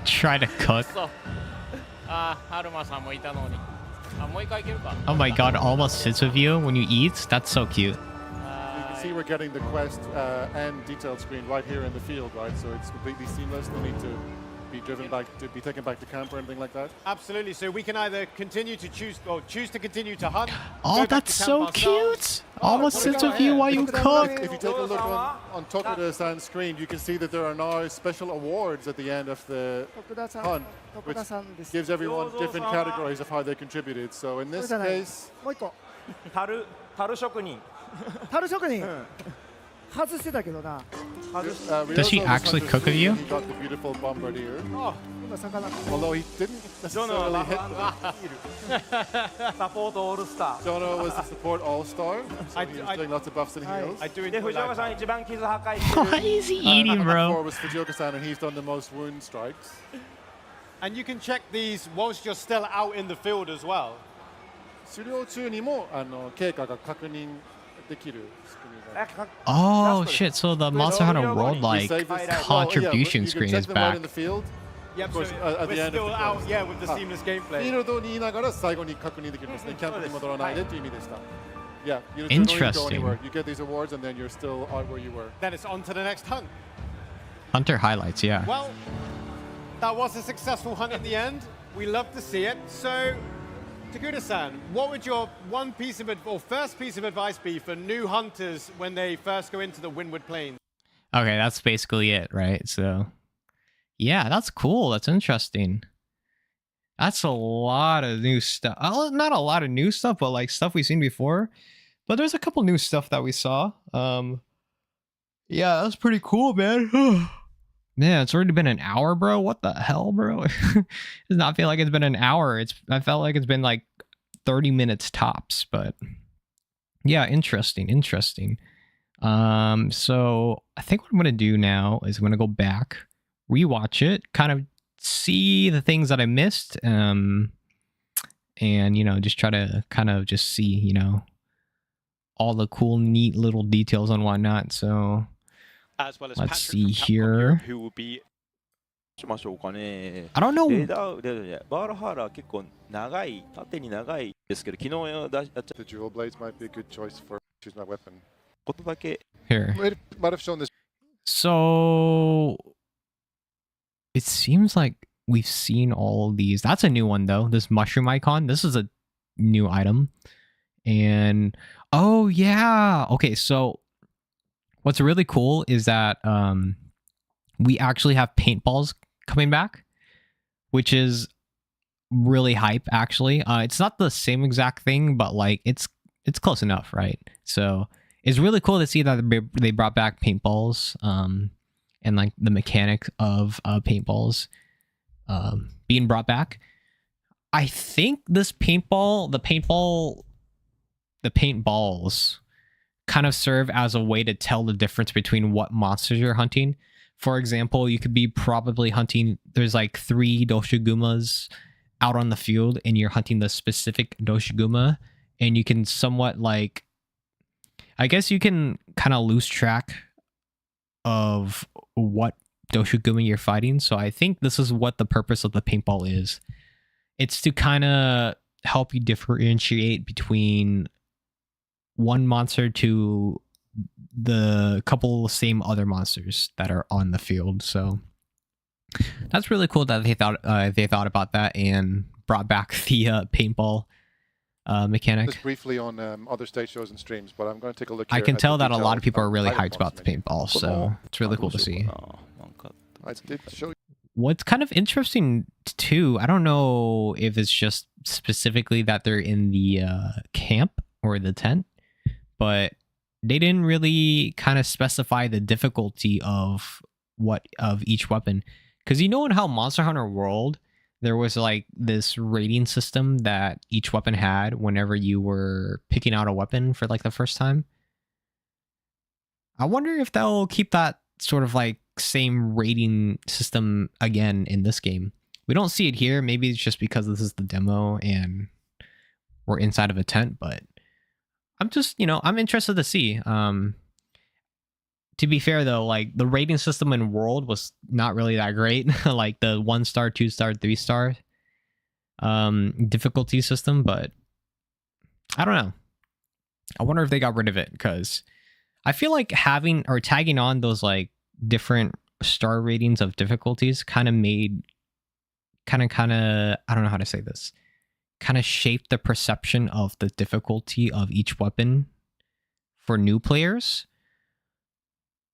Try to cook. そうあーアルマさんもいたのにあもう一回いけるか Oh my god, almost sits with you when you eat. That's so cute. You can see we're getting the quest and detailed screen right here in the field, right? So it's completely seamless. No need to be driven back, to be taken back to camp or anything like that. Absolutely. So we can either continue to choose or choose to continue to hunt. Oh, go back that's to so camp ourselves. cute. Almost what sits about with you here? while you cook. If you take a look on Tokuda-san's screen, you can see that there are now special awards at the end of the 徳田さん hunt, 徳田さんです gives everyone different categories of how they contributed. So in それ this じゃない case, もう一個樽職人樽職人外してたけどな Does he Ryozo was actually Hunter's cook with you? He got the beautiful bombardier. 今魚 Although he didn't ジョノ necessarily はラ hit フサポートオールスター Jono was the support all-star. So I- he was I- doing lots of buffs and heals. I do で enjoy 藤岡 that. さん一番傷破壊してる Why is he eating, Number bro? 4 was Fujioka-san, and he's done the most wound strikes. And you can check these whilst you're still out in the field as well. 狩猟中にも経過が確認できる仕組みが。 Oh shit, so the Monster Hunter World like We save this- contribution you can screen check is them out back. in the field. Yep, Of course, so at the we're end of still the out, quest. yeah, with the Ah. seamless フィ gameplay. ールドにいながら最後に確認できるんですね。キャンプに戻らないでという意味でした。Yeah, you don't need to go Interesting. anywhere. You get these awards and then you're still out where you were. Then it's on to the next hunt. Hunter highlights, yeah. Well, that was a successful hunt in the end. We love to see it. So, Takuda-san, what would your first piece of advice be for new hunters when they first go into the Windward Plains? Okay, that's basically it, right? So, yeah, that's cool. That's interesting. That's a lot of new stuff. Not a lot of new stuff, but like stuff we've seen before. But there's a couple new stuff that we saw. Yeah, that's pretty cool, man. Man, it's already been an hour, bro. What the hell, bro? It does not feel like it's been an hour. I felt like it's been like 30 minutes tops, but yeah, interesting. So I think what I'm gonna do now is I'm gonna go back, rewatch it, kind of see the things that I missed, and just try to kind of just see, all the cool, neat little details and whatnot. So as well as let's Patrick see from Capcom here. Europe, who will be しましょうかね I don't レー know. ダーバールハーラー結構長い縦に長いですけど昨日やっちゃっ The dual blades might be a good choice for choose my weapon. ことだけ Here. It might have shown this. So it seems like we've seen all of these. That's a new one though. This mushroom icon. This is a new item. And oh yeah. Okay, so what's really cool is that we actually have paintballs coming back, which is really hype actually. It's not the same exact thing, but like it's close enough, right? So it's really cool to see that they brought back paintballs, and like the mechanic of paintballs being brought back. I think this the paintballs kind of serve as a way to tell the difference between what monsters you're hunting. For example, you could be probably hunting, there's like 3 Doshugumas out on the field and you're hunting the specific Doshuguma, and you can somewhat like, I guess you can kind of lose track of what Doshuguma you're fighting. So I think this is what the purpose of the paintball is. It's to kind of help you differentiate between one monster to the couple same other monsters that are on the field. So that's really cool that they thought about that and brought back the paintball mechanic. This briefly on other stage shows and streams, but I'm going to take a look. I Here can at tell the that a lot of people are details really item hyped about the menu. paintball, so it's really cool to see. なんか I did show you. What's kind of interesting too, I don't know if it's just specifically that they're in the camp or the tent, but they didn't really kind of specify the difficulty of each weapon. Because in how Monster Hunter World, there was like this rating system that each weapon had whenever you were picking out a weapon for like the first time. I wonder if they'll keep that sort of like same rating system again in this game. We don't see it here. Maybe it's just because this is the demo and we're inside of a tent, but I'm just, I'm interested to see. to be fair though, like the rating system in World was not really that great. Like the 1-star, 2-star, 3-star difficulty system, but I don't know. I wonder if they got rid of it, because I feel like having or tagging on those like different star ratings of difficulties kind of made I don't know how to say this, kind of shaped the perception of the difficulty of each weapon for new players.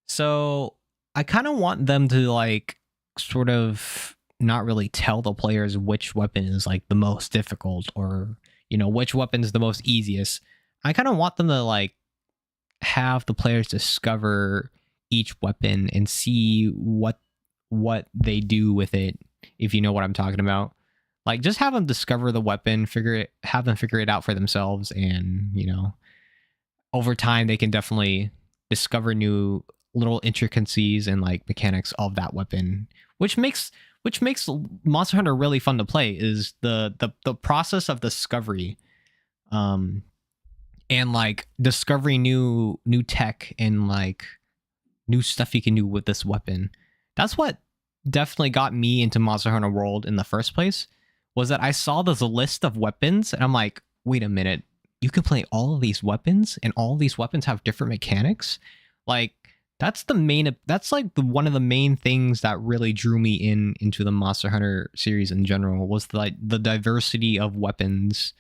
So I kind of want them to like sort of not really tell the players which weapon is like the most difficult, or which weapon is the most easiest. I kind of want them to like have the players discover each weapon and see what they do with it, if you know what I'm talking about. Like just have them discover the weapon, have them figure it out for themselves, and over time they can definitely discover new little intricacies and like mechanics of that weapon, which makes Monster Hunter really fun to play, is the process of discovery, and like discovering new tech and like new stuff you can do with this weapon. That's what definitely got me into Monster Hunter World in the first place, was that I saw this list of weapons and I'm like, wait a minute, you can play all of these weapons and all of these weapons have different mechanics? Like that's like one of the main things that really drew me into the Monster Hunter series in general, was like the diversity of weapons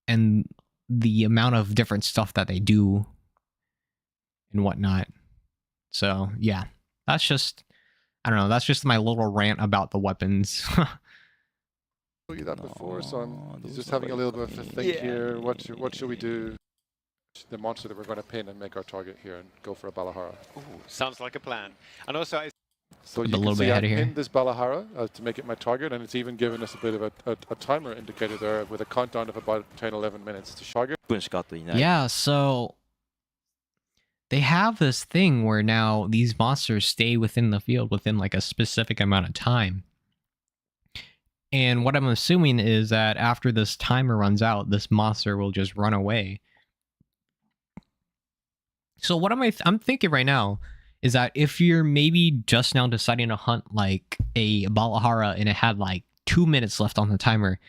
and the amount of different stuff that they do and whatnot. So yeah, that's just my little rant about the weapons. Told you that before, so I'm just having a little bit of a think here. What should we do? The monster that we're going to pin and make our target here and go for a Balahara. Ooh, sounds like a plan. And also, so you can see I pinned this Balahara to make it my target, and it's even given us a bit of a timer indicator there with a countdown of about 10-11 minutes to target. Yeah, so they have this thing where now these monsters stay within the field within like a specific amount of time. And what I'm assuming is that after this timer runs out, this monster will just run away. So what I'm thinking right now is that if you're maybe just now deciding to hunt like a Balahara and it had like 2 minutes left on the timer,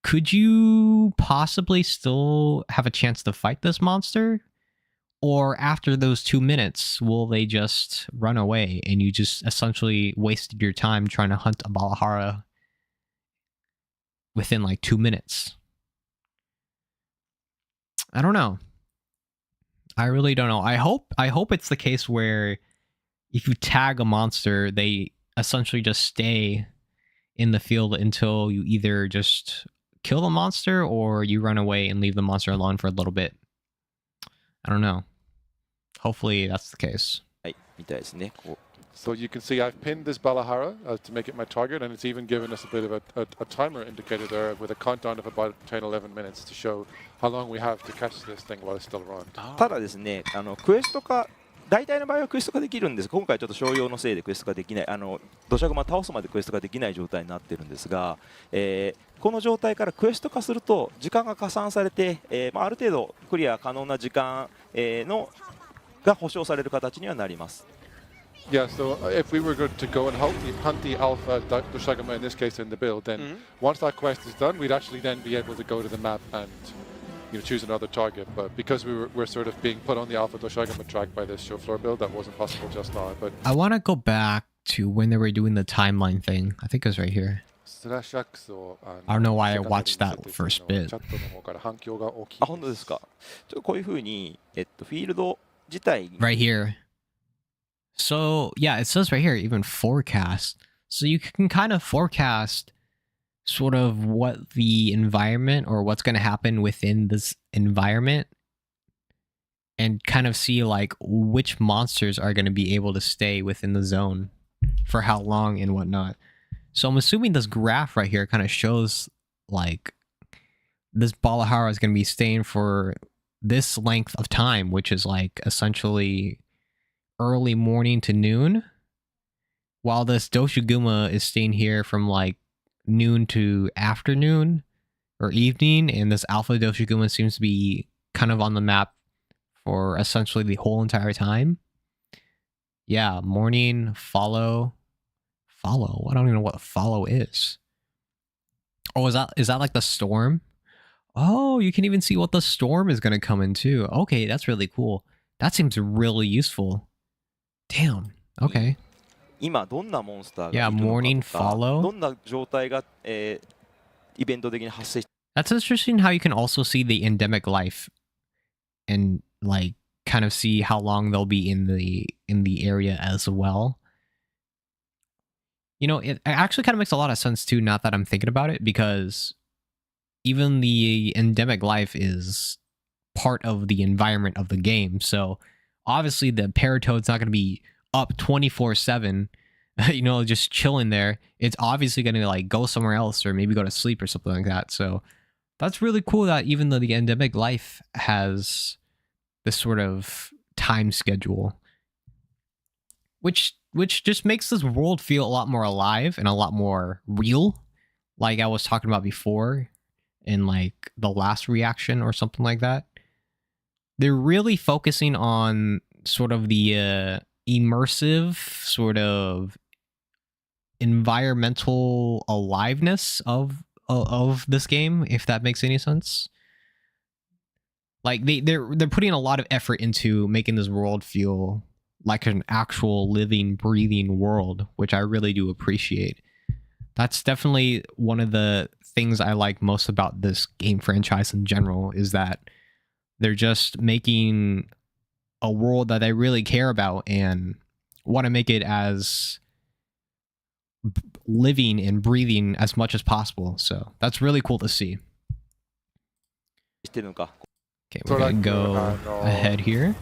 could you possibly still have a chance to fight this monster? Or after those 2 minutes, will they just run away and you just essentially wasted your time trying to hunt a Balahara within like 2 minutes? I don't know. I really don't know. I hope it's the case where if you tag a monster, they essentially just stay in the field until you either just kill the monster or you run away and leave the monster alone for a little bit. I don't know. Hopefully that's the case. So you can see I've pinned this Balahara to make it my target, and it's even given us a bit of a timer indicator there with a countdown of about 10-11 minutes to show how long we have to catch this thing while it's still around. ただですね、クエスト化、大体の場合はクエスト化できるんです。今回ちょっと商用のせいでクエスト化できない、土砂熊倒すまでクエスト化できない状態になってるんですが、この状態からクエスト化すると時間が加算されて、ある程度クリア可能な時間、が保証される形にはなります。Yeah, so if we were to go and hunt the alpha Doshagama, in this case in the build, then once that quest is done, we'd actually then be able to go to the map and choose another target. But because we're sort of being put on the alpha Doshagama track by this show floor build, that wasn't possible just now. But I want to go back to when they were doing the timeline thing. I think it was right here. I don't know why I watched that first bit. あ、本当ですか。こういう風にフィールド自体 right here. So yeah, it says right here, even forecast. So you can kind of forecast sort of what the environment or what's going to happen within this environment and kind of see like which monsters are going to be able to stay within the zone for how long and whatnot. So I'm assuming this graph right here kind of shows like this Balahara is going to be staying for this length of time, which is like essentially early morning to noon, while this Doshiguma is staying here from like noon to afternoon or evening, and this Alpha Doshiguma seems to be kind of on the map for essentially the whole entire time. Yeah, morning, follow. Follow? I don't even know what follow is. Oh, is that like the storm? Oh, you can even see what the storm is going to come in too. Okay, that's really cool. That seems really useful. Damn. Okay. 今どんなモンスターが Yeah, いるの morning かとか follow. どんな状態が、イベント的に発生し That's interesting how you can also see the endemic life and like kind of see how long they'll be in the area as well. You know, it actually kind of makes a lot of sense too, not that I'm thinking about it, because even the endemic life is part of the environment of the game. So obviously the Paratoad's not going to be up 24/7, you know, just chilling there. It's obviously going to like go somewhere else or maybe go to sleep or something like that. So that's really cool that even though the endemic life has this sort of time schedule, which just makes this world feel a lot more alive and a lot more real, like I was talking about before in like the last reaction or something like that. They're really focusing on sort of the immersive sort of environmental aliveness of this game, if that makes any sense. Like they're putting a lot of effort into making this world feel like an actual living, breathing world, which I really do appreciate. That's definitely one of the things I like most about this game franchise in general, is that they're just making a world that I really care about and want to make it as living and breathing as much as possible. So that's really cool to see. てるのか Okay, we're gonna go ahead here.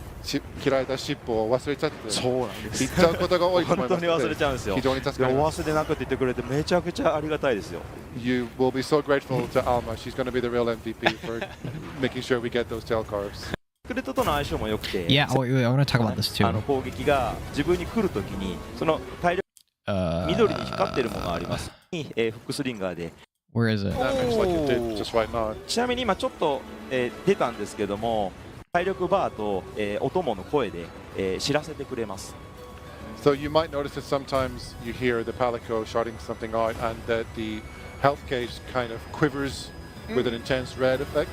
嫌いだ尻尾を忘れちゃってそうなんです言っちゃうことが多いと思います本当に忘れちゃうんですよ非常に助いやおかります忘れなくって言ってくれてめちゃくちゃありがたいですよ You will be so grateful to Alma. She's going to be the real MVP for making sure we get those tail carves. クレットとの相性も良くて Yeah, wait, I want to talk about this too. 攻撃が自分に来るときにその大量緑に光ってるものがありますフックスリンガーで Where is it? That looks like it did just right now. ちなみに今ちょっと、出たんですけども体力バーと、お供の声で、知らせてくれます So you might notice that sometimes you hear the Palico shouting something out and that the health gauge kind of quivers with an intense red effect.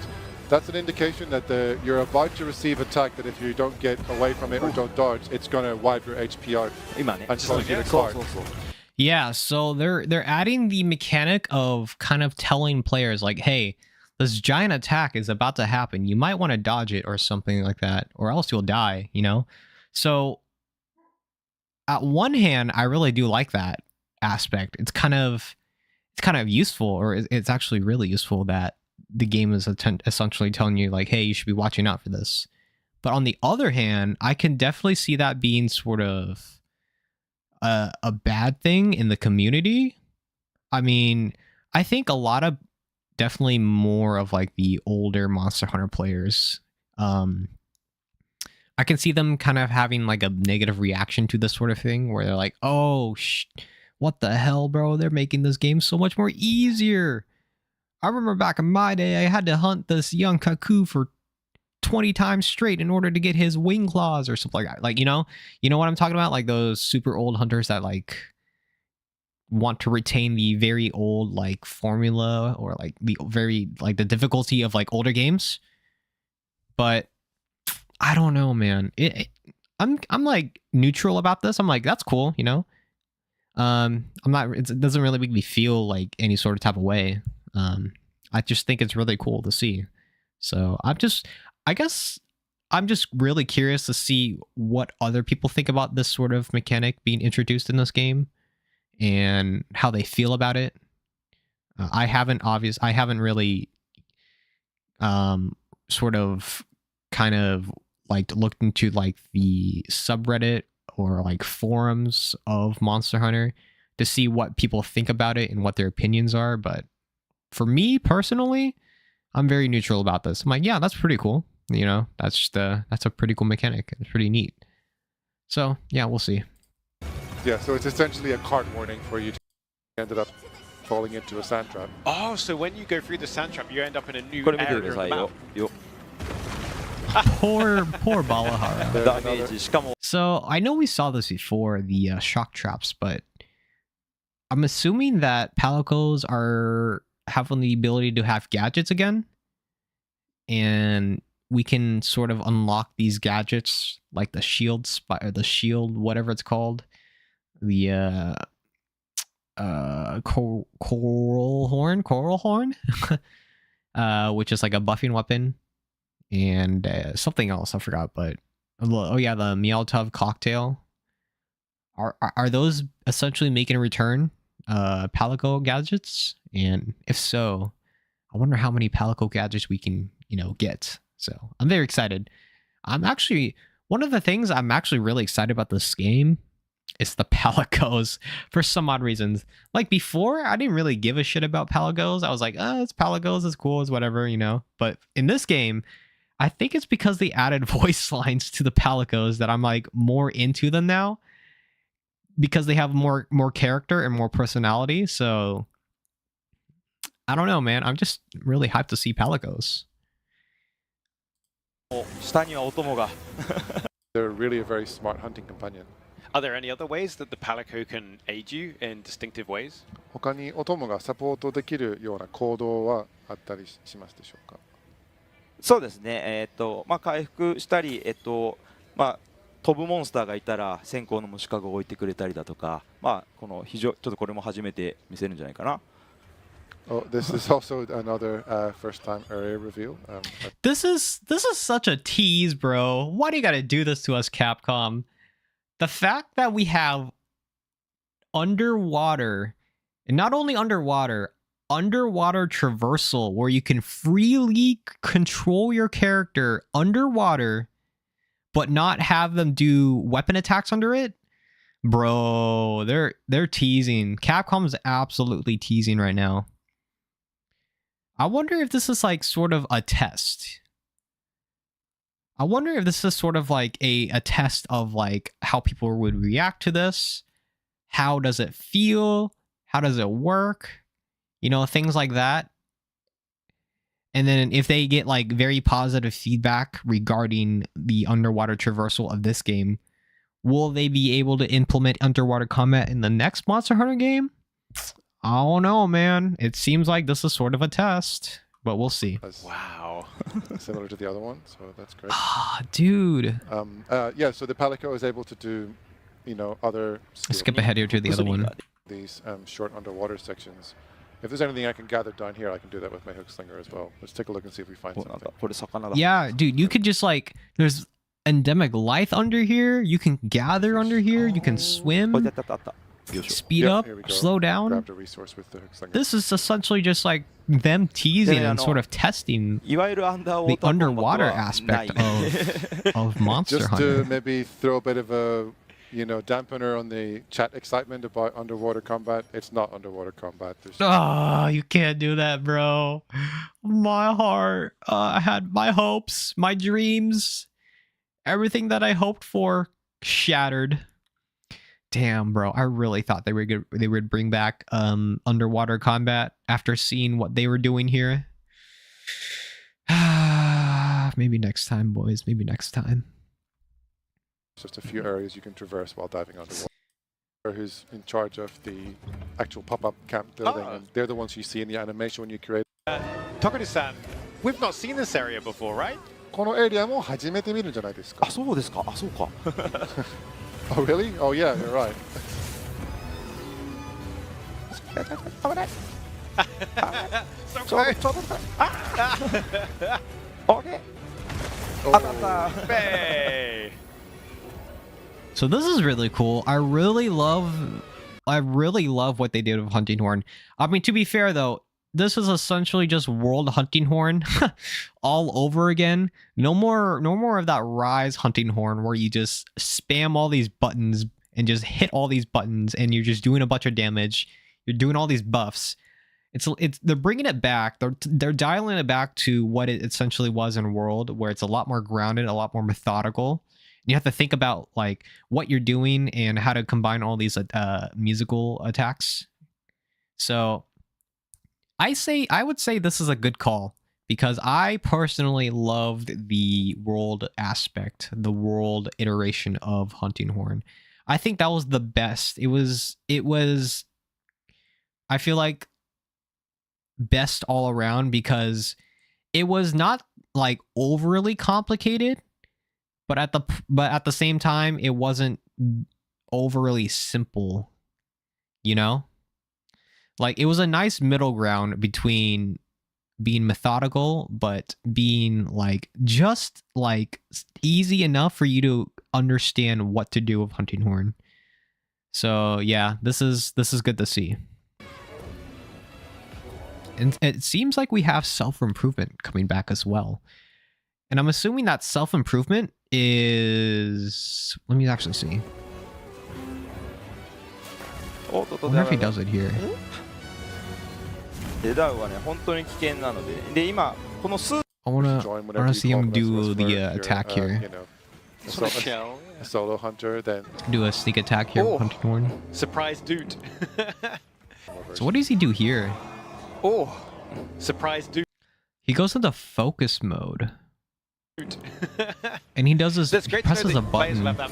That's an indication that you're about to receive attack that if you don't get away from it or don't dodge, it's going to wipe your HP out 今ね and cause you to そう card. そうそう Yeah, so they're adding the mechanic of kind of telling players like, hey, this giant attack is about to happen. You might want to dodge it or something like that, or else you'll die, you know? So at one hand, I really do like that aspect. It's kind of useful, or it's actually really useful that the game is essentially telling you like, hey, you should be watching out for this. But on the other hand, I can definitely see that being sort of a bad thing in the community. I mean, I think a lot of definitely more of like the older Monster Hunter players, I can see them kind of having like a negative reaction to this sort of thing where they're like, oh, what the hell, bro? They're making this game so much more easier. I remember back in my day, I had to hunt this young Kaku for 20 times straight in order to get his wing claws or something like that. Like, you know what I'm talking about? Like those super old hunters that like want to retain the very old like formula or like the very like the difficulty of like older games. But I don't know, man. I'm like neutral about this. I'm like, that's cool, you know? I'm not, it doesn't really make me feel like any sort of type of way. I just think it's really cool to see. So I guess I'm just really curious to see what other people think about this sort of mechanic being introduced in this game and how they feel about it. I haven't really sort of kind of like looked into like the subreddit or like forums of Monster Hunter to see what people think about it and what their opinions are. But for me personally, I'm very neutral about this. I'm like, yeah, that's pretty cool. You know, that's a pretty cool mechanic. It's pretty neat. So yeah, we'll see. Yeah, so it's essentially a card warning for you to ended up falling into a sand trap. Oh, so when you go through the sand trap, you end up in a new これ見てく area だ of さ the い map. よよ Poor Balahara. ダメージしかも So I know we saw this before, the shock traps, but I'm assuming that Palicos are having the ability to have gadgets again, and we can sort of unlock these gadgets like the shield spot or the shield, whatever it's called, the coral horn, which is like a buffing weapon, and something else I forgot, but oh yeah, the Meowtov cocktail. Are those essentially making a return, Palico gadgets? And if so, I wonder how many Palico gadgets we can, get. So I'm very excited. One of the things I'm actually really excited about this game is the Palicos for some odd reasons. Like before, I didn't really give a shit about Palicos. I was like, it's Palicos, it's cool, it's whatever, But in this game, I think it's because they added voice lines to the Palicos that I'm like more into them now, because they have more character and more personality. So I don't know, man. I'm just really hyped to see Palicos. 下にはお供が They're really a very smart hunting companion. Are there any other ways that the Palico can aid you in distinctive ways? 他にお供がサポートできるような行動はあったりしますでしょうか？そうですね、回復したり、飛ぶモンスターがいたら先行の虫かごを置いてくれたりだとか、このちょっとこれも初めて見せるんじゃないかな。Oh, this is also another first-time area reveal. This is such a tease, bro. Why do you gotta do this to us, Capcom? The fact that we have underwater, and not only underwater traversal where you can freely control your character underwater, but not have them do weapon attacks under it. Bro, they're teasing. Capcom's absolutely teasing right now. I wonder if this is like sort of a test. I wonder if this is sort of like a test of like how people would react to this. How does it feel? How does it work? Things like that. And then if they get like very positive feedback regarding the underwater traversal of this game, will they be able to implement underwater combat in the next Monster Hunter game? I don't know, man. It seems like this is sort of a test, but we'll see. Wow. Similar to the other one, so that's great. Ah, dude. Yeah, so the Palico is able to do, other Let's skip ahead here to the other one. These short underwater sections. If there's anything I can gather down here, I can do that with my hook slinger as well. Let's take a look and see if we find something. これ魚だ。 Yeah, dude, you could just like, there's endemic life under here. You can gather under here. You can あ swim, ったあったあった。よいしょ speed Yeah, up, here we go. slow down. Grabbed a resource with the hook slinger. This is essentially just like them teasing Yeah, and no. sort of testing いわゆるアンダーウォ the ーターコンバット underwater はない aspect of Monster Just Hunter. to maybe throw a bit of a, dampener on the chat excitement about underwater combat. It's not underwater combat. There's Oh, you can't do that, bro. My heart. I had my hopes, my dreams, everything that I hoped for shattered. Damn, bro. I really thought they would bring back underwater combat after seeing what they were doing here. Maybe next time, boys. Maybe next time. just a few areas you can traverse while diving underwater. Who's in charge of the actual pop-up camp building, and they're the ones you see in the animation when you create. Tokuri-san, we've not seen this area before, right? このエリアも初めて見るんじゃないですか。あ、そうですか。あ、そうか。Oh really? Oh yeah, you're right. 危ない。So ちょうど close. ちょうど。あ。オッケー。当たった。 Hey. So this is really cool. I really love what they did with Hunting Horn. I mean, to be fair though, this is essentially just World Hunting Horn all over again. No more of that Rise Hunting Horn where you just spam all these buttons and just hit all these buttons and you're just doing a bunch of damage. You're doing all these buffs. They're bringing it back. They're dialing it back to what it essentially was in World, where it's a lot more grounded, a lot more methodical. You have to think about like what you're doing and how to combine all these musical attacks. So I would say this is a good call because I personally loved the world aspect, the world iteration of Hunting Horn. I think that was the best. It was I feel like best all around because it was not like overly complicated, but at the same time it wasn't overly simple, you know? Like it was a nice middle ground between being methodical but being like just like easy enough for you to understand what to do with Hunting Horn. So yeah, this is good to see. And it seems like we have self-improvement coming back as well. And I'm assuming that self-improvement is, let me actually see. I wonder if he does it here. でダウはね本当に危険なので、で今このスー I wanna Join whenever you see call him them do as the if you're, attack here. You know, a solo hunter, then Do a sneak attack here with Hunting Horn. Surprise dude. So what does he do here? Oh, surprise dude. He goes into focus mode. And he does this, That's he great to know presses that a players button. will have that.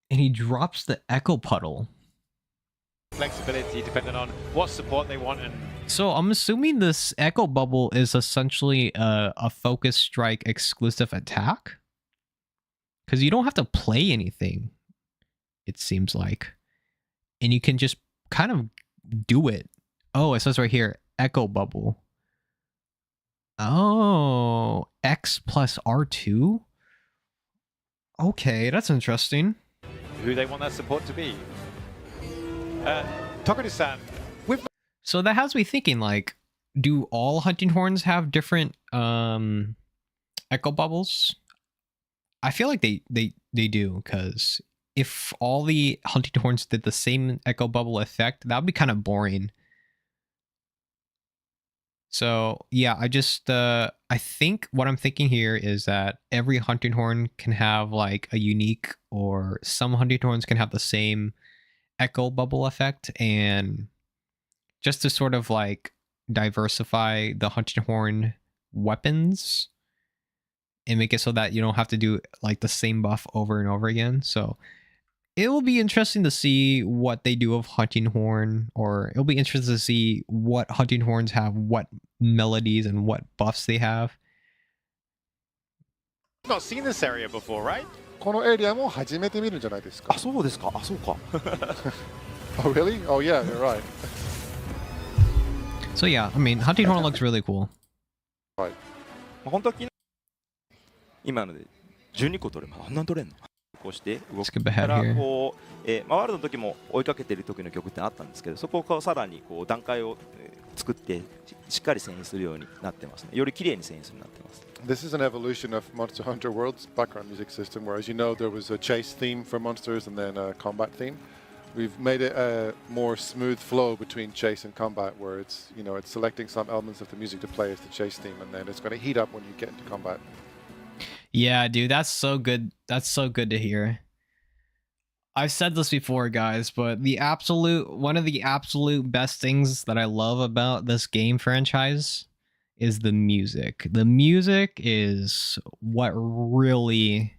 And he drops the Echo Puddle. Flexibility depending on what support they want and So I'm assuming this Echo Bubble is essentially a Focus Strike exclusive attack? Because you don't have to play anything, it seems like. And you can just kind of do it. Oh, it says right here, Echo Bubble. Oh, X plus R2? Okay, that's interesting. who they want that support to be. Tokuru-san, So that has me thinking, like, do all Hunting Horns have different Echo Bubbles? I feel like they do, because if all the Hunting Horns did the same Echo Bubble effect, that would be kind of boring. So yeah, I think what I'm thinking here is that every Hunting Horn can have like a unique, or some Hunting Horns can have the same Echo Bubble effect, and just to sort of like diversify the Hunting Horn weapons and make it so that you don't have to do like the same buff over and over again. So it will be interesting to see what they do of Hunting Horn, or it'll be interesting to see what Hunting Horns have, what melodies and what buffs they have. not seen this area before, right? このエリアも初めて見るんじゃないですか。あ、そうですか。あ、そうか。Oh really? Oh yeah, you're right. So yeah, I mean, Hunting Horn looks really cool. Right. 本当は昨日今ので12個取れます。あんなに取れんの？こうして動 Skip くか ahead ら here. こう、ワールドの時も追いかけてる時の曲ってあったんですけど、そこをさらにこう段階を作ってしっかり遷移するようになってますね。より綺麗に遷移するようになってます。This is an evolution of Monster Hunter World's background music system, where, as you know, there was a chase theme for monsters and then a combat theme. We've made it a more smooth flow between chase and combat, where it's, you know, it's selecting some elements of the music to play as the chase theme, and then it's going to heat up when you get into combat. Yeah, dude, that's so good. That's so good to hear. I've said this before, guys, but one of the absolute best things that I love about this game franchise is the music. The music is what really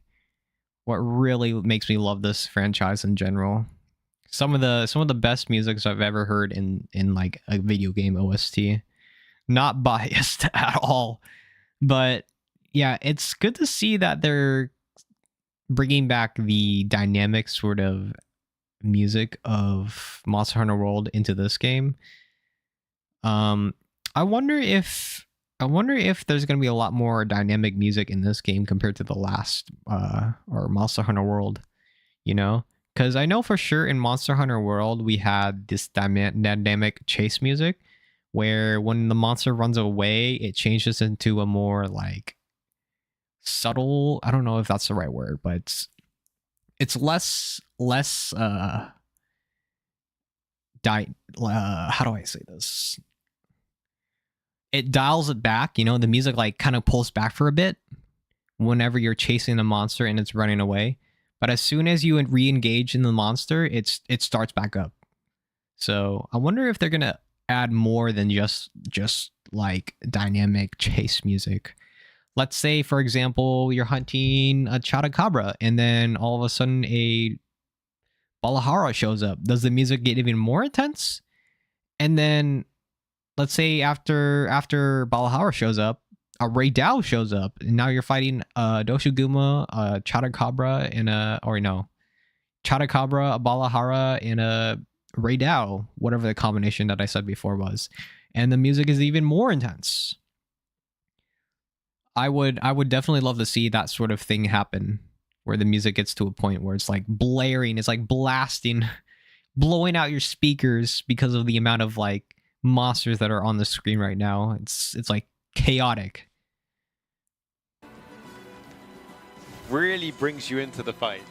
makes me love this franchise in general. Some of the best musics I've ever heard in like a video game OST. Not biased at all, but yeah, it's good to see that they're bringing back the dynamic sort of music of Monster Hunter World into this game. I wonder if there's going to be a lot more dynamic music in this game compared to the last or Monster Hunter World, you know? Because I know for sure in Monster Hunter World we had this dynamic chase music where when the monster runs away, it changes into a more like subtle, I don't know if that's the right word, but it's less how do I say this? It dials it back, you know, the music like kind of pulls back for a bit whenever you're chasing a monster and it's running away. But as soon as you re-engage in the monster, it starts back up. So I wonder if they're gonna add more than just like dynamic chase music. Let's say, for example, you're hunting a Chotacabra and then all of a sudden a Balahara shows up. Does the music get even more intense? And then let's say after Balahara shows up, a Ray Dao shows up, and now you're fighting a Doshuguma, a Chotacabra, and Chotacabra, a Balahara, and a Ray Dao, whatever the combination that I said before was. And the music is even more intense. I would definitely love to see that sort of thing happen, where the music gets to a point where it's like blaring, it's like blasting, blowing out your speakers because of the amount of like monsters that are on the screen right now. It's like chaotic. Really brings you into the fight.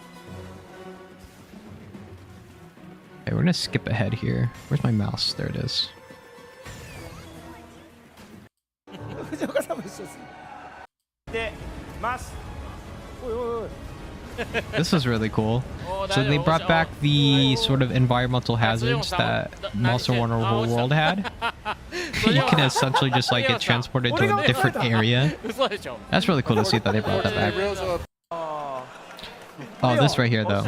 Okay, we're gonna skip ahead here. Where's my mouse? There it is. 藤岡さんも一緒ですでますおいおいおい This was really cool. So they brought back the sort of environmental hazards that Monster Hunter World had. You can essentially just like get transported to a different area. 嘘でしょ That's really cool to see that they brought that back. Oh, this right here though.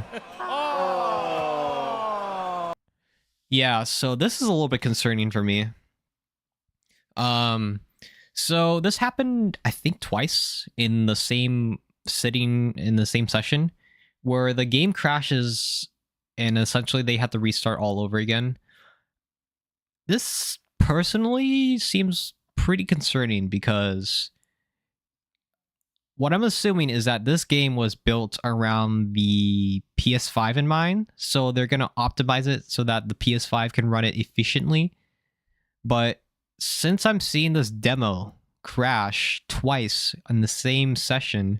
Yeah, so this is a little bit concerning for me. So this happened, I think, twice in the same sitting in the same session, where the game crashes and essentially they have to restart all over again. This personally seems pretty concerning because what I'm assuming is that this game was built around the PS5 in mind, so they're going to optimize it so that the PS5 can run it efficiently. But since I'm seeing this demo crash twice in the same session,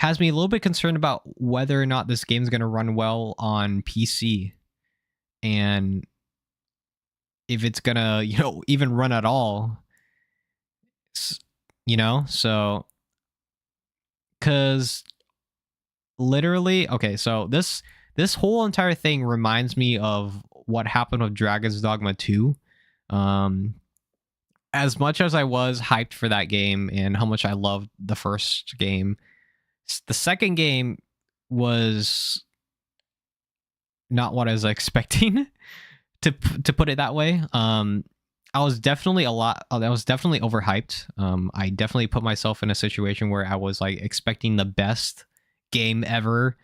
has me a little bit concerned about whether or not this game's going to run well on PC, and if it's going to, even run at all, so because literally, okay, so this whole entire thing reminds me of what happened with Dragon's Dogma 2. As much as I was hyped for that game and how much I loved the first game, the second game was not what I was expecting, to put it that way. I was definitely overhyped. I definitely put myself in a situation where I was like expecting the best game ever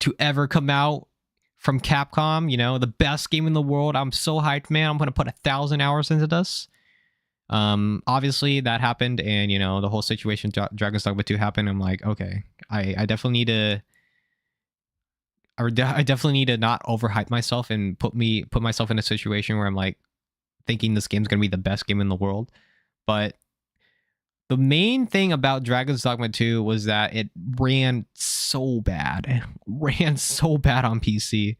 to ever come out from Capcom, the best game in the world. I'm so hyped, man. I'm going to put 1,000 hours into this. Obviously that happened, and the whole situation Dragon's Dogma 2 happened. I'm like, okay, I definitely need to not overhype myself and put myself in a situation where I'm like thinking this game's gonna be the best game in the world. But the main thing about Dragon's Dogma 2 was that it ran so bad on PC.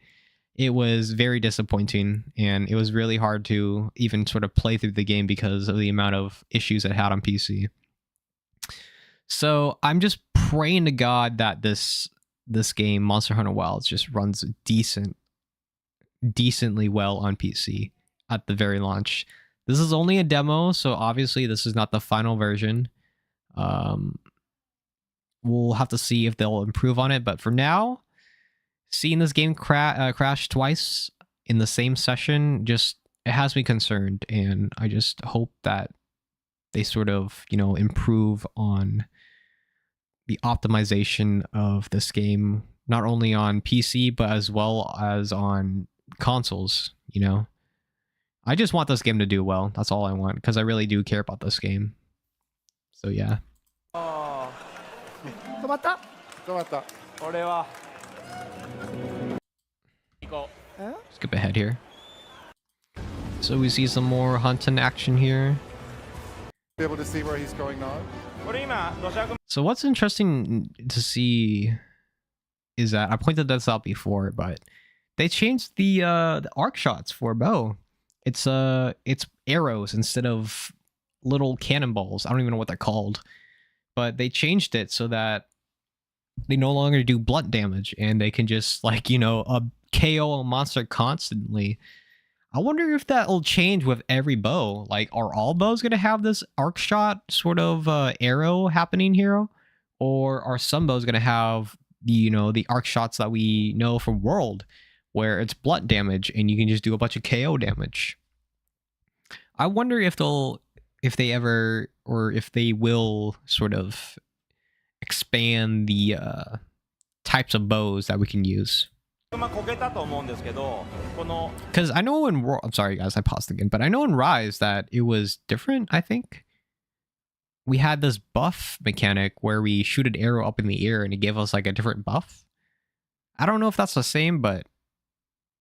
It was very disappointing, and it was really hard to even sort of play through the game because of the amount of issues it had on PC. So I'm just praying to God that this game, Monster Hunter Wilds, just runs decently well on PC at the very launch. This is only a demo, so obviously this is not the final version. We'll have to see if they'll improve on it, but for now, seeing this game crash twice in the same session, it has me concerned, and I just hope that they sort of, improve on the optimization of this game, not only on PC, but as well as on consoles, I just want this game to do well. That's all I want, because I really do care about this game. So yeah. 止まった 俺は Skip ahead here. So we see some more hunting action here. Be able to see where he's going now. 俺今土砂 So what's interesting to see is that I pointed this out before, but they changed the arc shots for bow. It's arrows instead of little cannonballs. I don't even know what they're called, but they changed it so that they no longer do blunt damage, and they can just KO a monster constantly. I wonder if that'll change with every bow. Like, are all bows gonna have this arc shot sort of arrow happening here, or are some bows gonna have the arc shots that we know from World, where it's blunt damage and you can just do a bunch of KO damage? I wonder if they ever, or if they will sort of expand the types of bows that we can use. こけたと思うんですけど、この Because I know in I'm sorry guys, I paused again, but I know in Rise that it was different. I think we had this buff mechanic where we shoot an arrow up in the air and it gave us like a different buff. I don't know if that's the same, but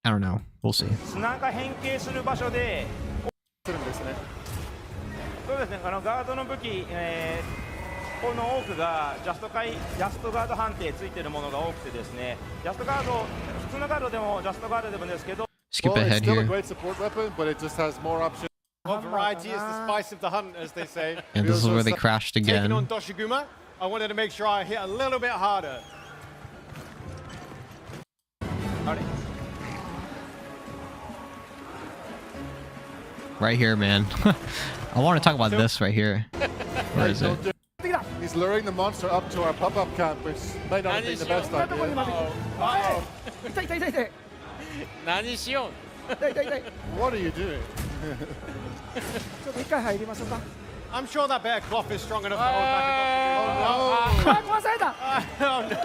I don't know. We'll see. 砂が変形する場所で、そうですね。ガードの武器、この多くがジャストガード判定ついてるものが多くてですね、ジャストガード、普通のガードでもジャストガードでもですけど、 Skip Well, it's ahead still a here. great support weapon, but it just has more options. Well, variety is the spice of the hunt, as they say. And this is where they crashed Taking on again. Doshiguma, I wanted to make sure I hit a little bit harder. Right here, man. I want to talk about this right here. Where is it? He's luring the monster up to our pop-up camp, which may not have been the best こんなとこに idea. まで痛い痛い痛い痛い何しよう。痛い痛い痛い What are you doing? ちょっと一回入りましょうか I'm sure that bit of cloth is strong enough to hold back a Doshiguma. 壊された Oh, no.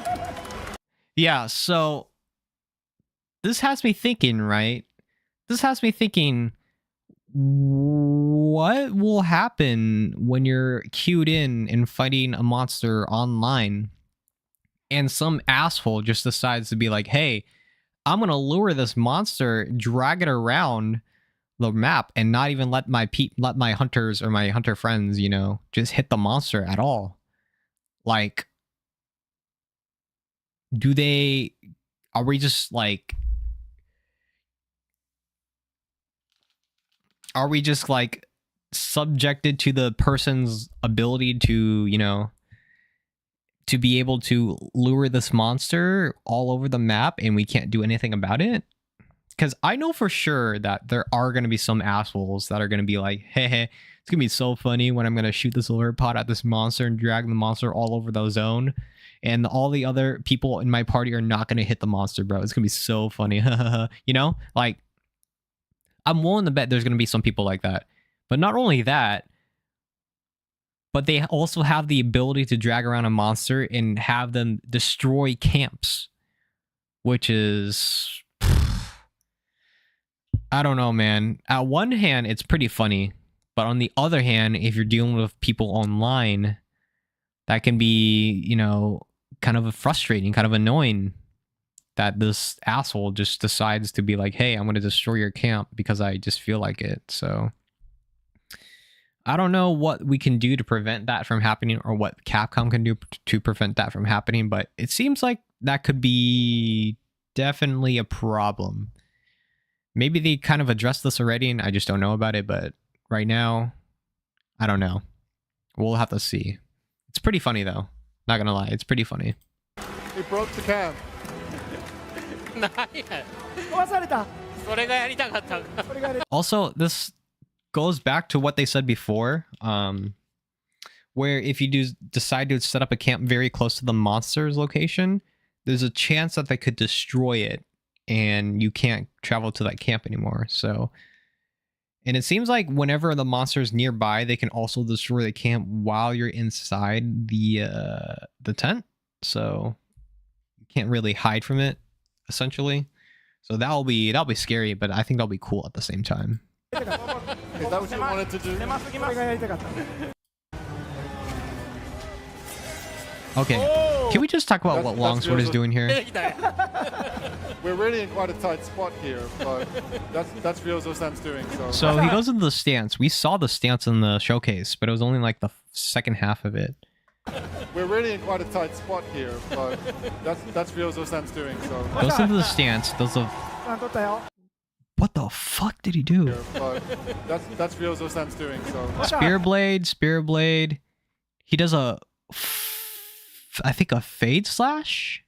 Yeah, so this has me thinking, right? This has me thinking, what will happen when you're queued in and fighting a monster online and some asshole just decides to be like, hey, I'm gonna lure this monster, drag it around the map, and not even let my hunters or my hunter friends, just hit the monster at all. Like, are we just like subjected to the person's ability to, to be able to lure this monster all over the map and we can't do anything about it? Because I know for sure that there are going to be some assholes that are going to be like, hey, it's going to be so funny when I'm going to shoot this lure pod at this monster and drag the monster all over the zone. And all the other people in my party are not going to hit the monster, bro. It's going to be so funny. Like, I'm willing to bet there's going to be some people like that. But not only that, but they also have the ability to drag around a monster and have them destroy camps. Which is... I don't know, man. At one hand, it's pretty funny. But on the other hand, if you're dealing with people online, that can be, kind of frustrating, kind of annoying. That this asshole just decides to be like, hey, I'm going to destroy your camp because I just feel like it. So I don't know what we can do to prevent that from happening or what Capcom can do to prevent that from happening. But it seems like that could be definitely a problem. Maybe they kind of addressed this already and I just don't know about it. But right now, I don't know. We'll have to see. It's pretty funny though. Not going to lie. It's pretty funny. He broke the camp. 何や。壊されたそれがやりたかったんか。それがね Also, this goes back to what they said before, where if you decide to set up a camp very close to the monster's location, there's a chance that they could destroy it and you can't travel to that camp anymore. So, and it seems like whenever the monster's nearby, they can also destroy the camp while you're inside the tent. So you can't really hide from it, essentially. So that'll be scary, but I think that'll be cool at the same time. Is that what you wanted to do? 狭すぎま これ す がやりたかった Okay, can we just talk about what That's Longsword is beautiful. doing 出 here? てきたよ。 We're really in quite a tight spot here, but that's Ryozo-san's doing. So he goes into the stance. We saw the stance in the showcase, but it was only like the second half of it. We're really in quite a tight spot here, but that's Ryozo-san's doing. So Goes into the stance. Does a あ取ったよ what the fuck did he do? but that's Ryozo-san's doing. So Spear blade. He does I think a fade slash.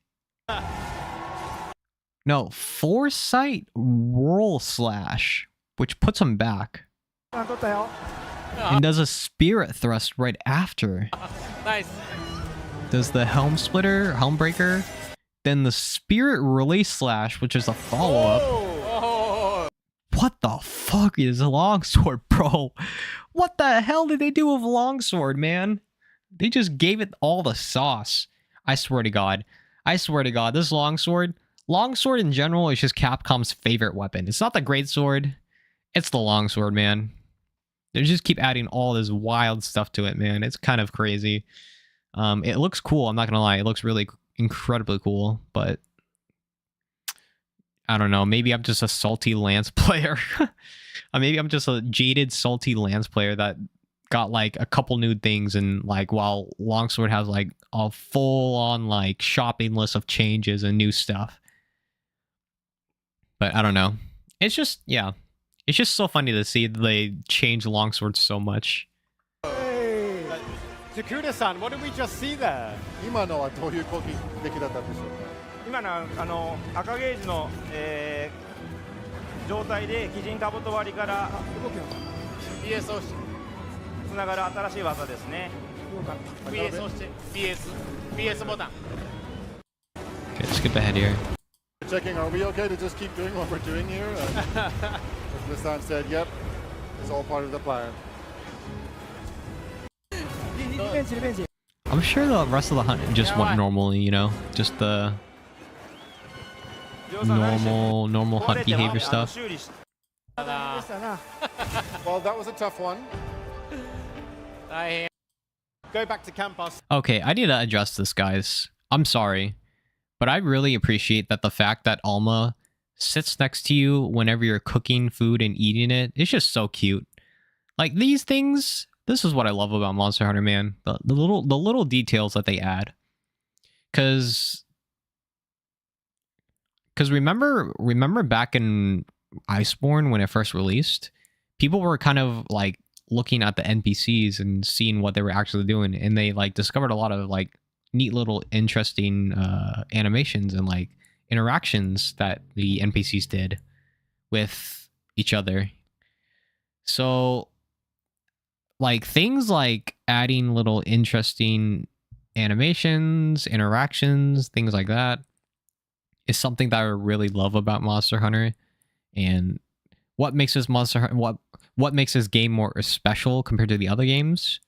No, foresight roll slash. which puts him back, 取ったよ。 and does a spirit thrust right after. ナイス。 Does the helm splitter, helm breaker, then the spirit release slash, which is a follow-up. おお。 What the fuck is longsword, bro? What the hell did they do with longsword, man? They just gave it all the sauce. I swear to God. I swear to God, this longsword in general is just Capcom's favorite weapon. It's not the greatsword. It's the longsword, man. They just keep adding all this wild stuff to it, man. It's kind of crazy. It looks cool, I'm not gonna lie. It looks really incredibly cool, but I don't know. Maybe I'm just a salty Lance player. Maybe I'm just a jaded, salty Lance player that got like a couple new things, and like while Longsword has like a full-on like shopping list of changes and new stuff. But I don't know. It's just, yeah. It's just so funny to see that they change Longsword so much. Takuda-san, what did we just see there? 今のはどういう攻撃だったんでしょうか。今の赤ゲージの、状態で鬼人兜割りから BS 押しつながる新しい技ですね。 BS 押して BS ボタン。 Okay, skip ahead here. Checking, are we okay to just keep doing what we're doing here? Nissan said, yep, it's all part of the plan. リベンジリベンジ。 I'm sure the rest of the hunt just went normally, you know? Just the normal hunt behavior stuff. 修理しでしたな。 Well, that was a tough one. 大変。 Go back to Campos. Okay, I need to address this, guys. I'm sorry, but I really appreciate that the fact that Alma sits next to you whenever you're cooking food and eating it. It's just so cute. Like these things, this is what I love about Monster Hunter, man. The little details that they add. Cause remember back in Iceborne when it first released, people were kind of like looking at the NPCs and seeing what they were actually doing, and they like discovered a lot of like neat little interesting animations and like interactions that the NPCs did with each other. So like things like adding little interesting animations, interactions, things like that is something that I really love about Monster Hunter. And what makes this what makes this game more special compared to the other games?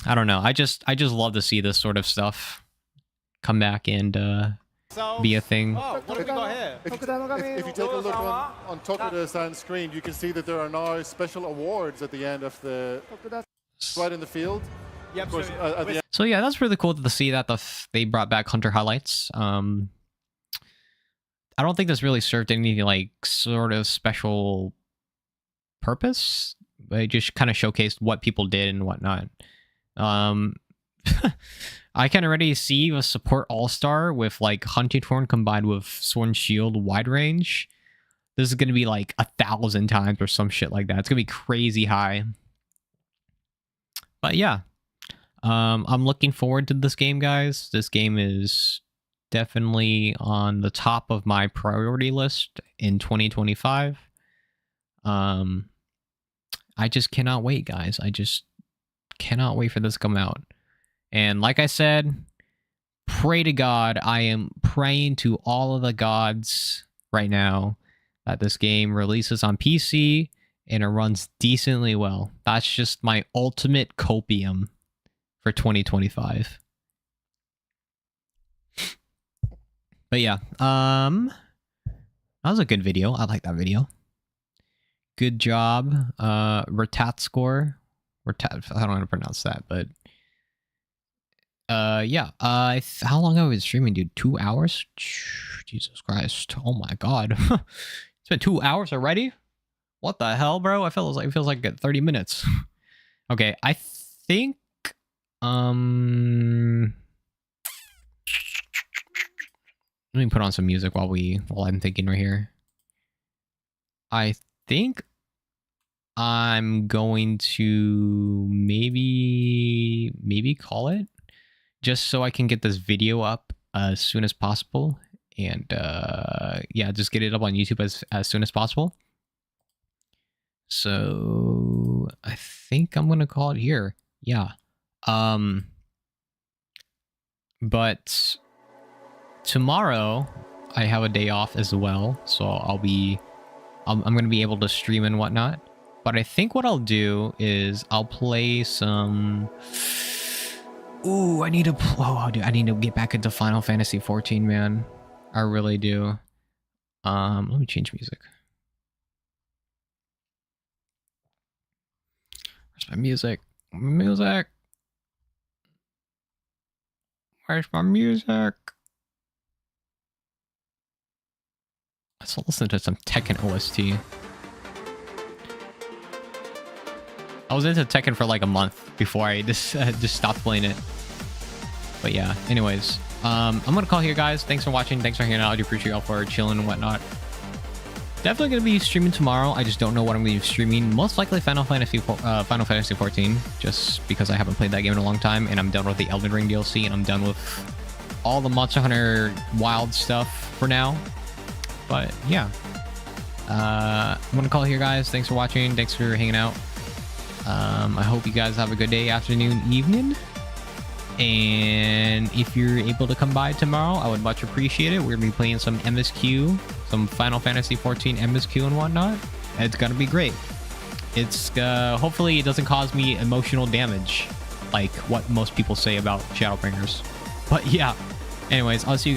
I don't know. I just love to see this sort of stuff come back and be a thing. Oh, what have we got here? If you take a look on Tokuda-san's screen, you can see that there are now special awards at the end of the right in the field. Yep, Of course, so at the end. So yeah, that's really cool to see that they brought back Hunter highlights. I don't think this really served any like sort of special purpose. It just kind of showcased what people did and whatnot. I can already see a support all-star with like Hunting Horn combined with Sword and Shield wide range. This is gonna be like 1,000 times or some shit like that. It's gonna be crazy high. But yeah, I'm looking forward to this game, guys. This game is definitely on the top of my priority list in 2025. I just cannot wait, guys. I just cannot wait for this to come out. And like I said, pray to God. I am praying to all of the gods right now that this game releases on PC and it runs decently well. That's just my ultimate copium for 2025. But yeah, that was a good video. I like that video. Good job, Ratat score. Ratat, I don't know how to pronounce that, but yeah. How long have I been streaming, dude? 2 hours? Jesus Christ! Oh my God, it's been 2 hours already. What the hell, bro? It feels like 30 minutes. Okay, I think let me put on some music while I'm thinking right here. I think I'm going to maybe call it just so I can get this video up as soon as possible and yeah, just get it up on YouTube as soon as possible. So I think I'm gonna call it here. Yeah. But tomorrow I have a day off as well, so I'm gonna be able to stream and whatnot. But I think what I'll do is I'll play some. Ooh, I need to. Oh, dude, I need to get back into Final Fantasy 14, man. I really do. Let me change music. Where's my music? Music. Where's my music? Let's listen to some Tekken OST. I was into Tekken for like a month before I just stopped playing it. But yeah, anyways, I'm gonna call here, guys. Thanks for watching. Thanks for hanging out. I do appreciate y'all for chilling and whatnot. Definitely gonna be streaming tomorrow. I just don't know what I'm gonna be streaming. Most likely Final Fantasy 14, just because I haven't played that game in a long time, and I'm done with the Elden Ring DLC, and I'm done with all the Monster Hunter Wild stuff for now. But yeah, I'm gonna call here, guys. Thanks for watching. Thanks for hanging out. I hope you guys have a good day, afternoon, evening. And if you're able to come by tomorrow, I would much appreciate it. We're gonna be playing some MSQ, some Final Fantasy 14 MSQ and whatnot. It's gonna be great. It's hopefully it doesn't cause me emotional damage like what most people say about Shadowbringers. But yeah, anyways, I'll see you guys.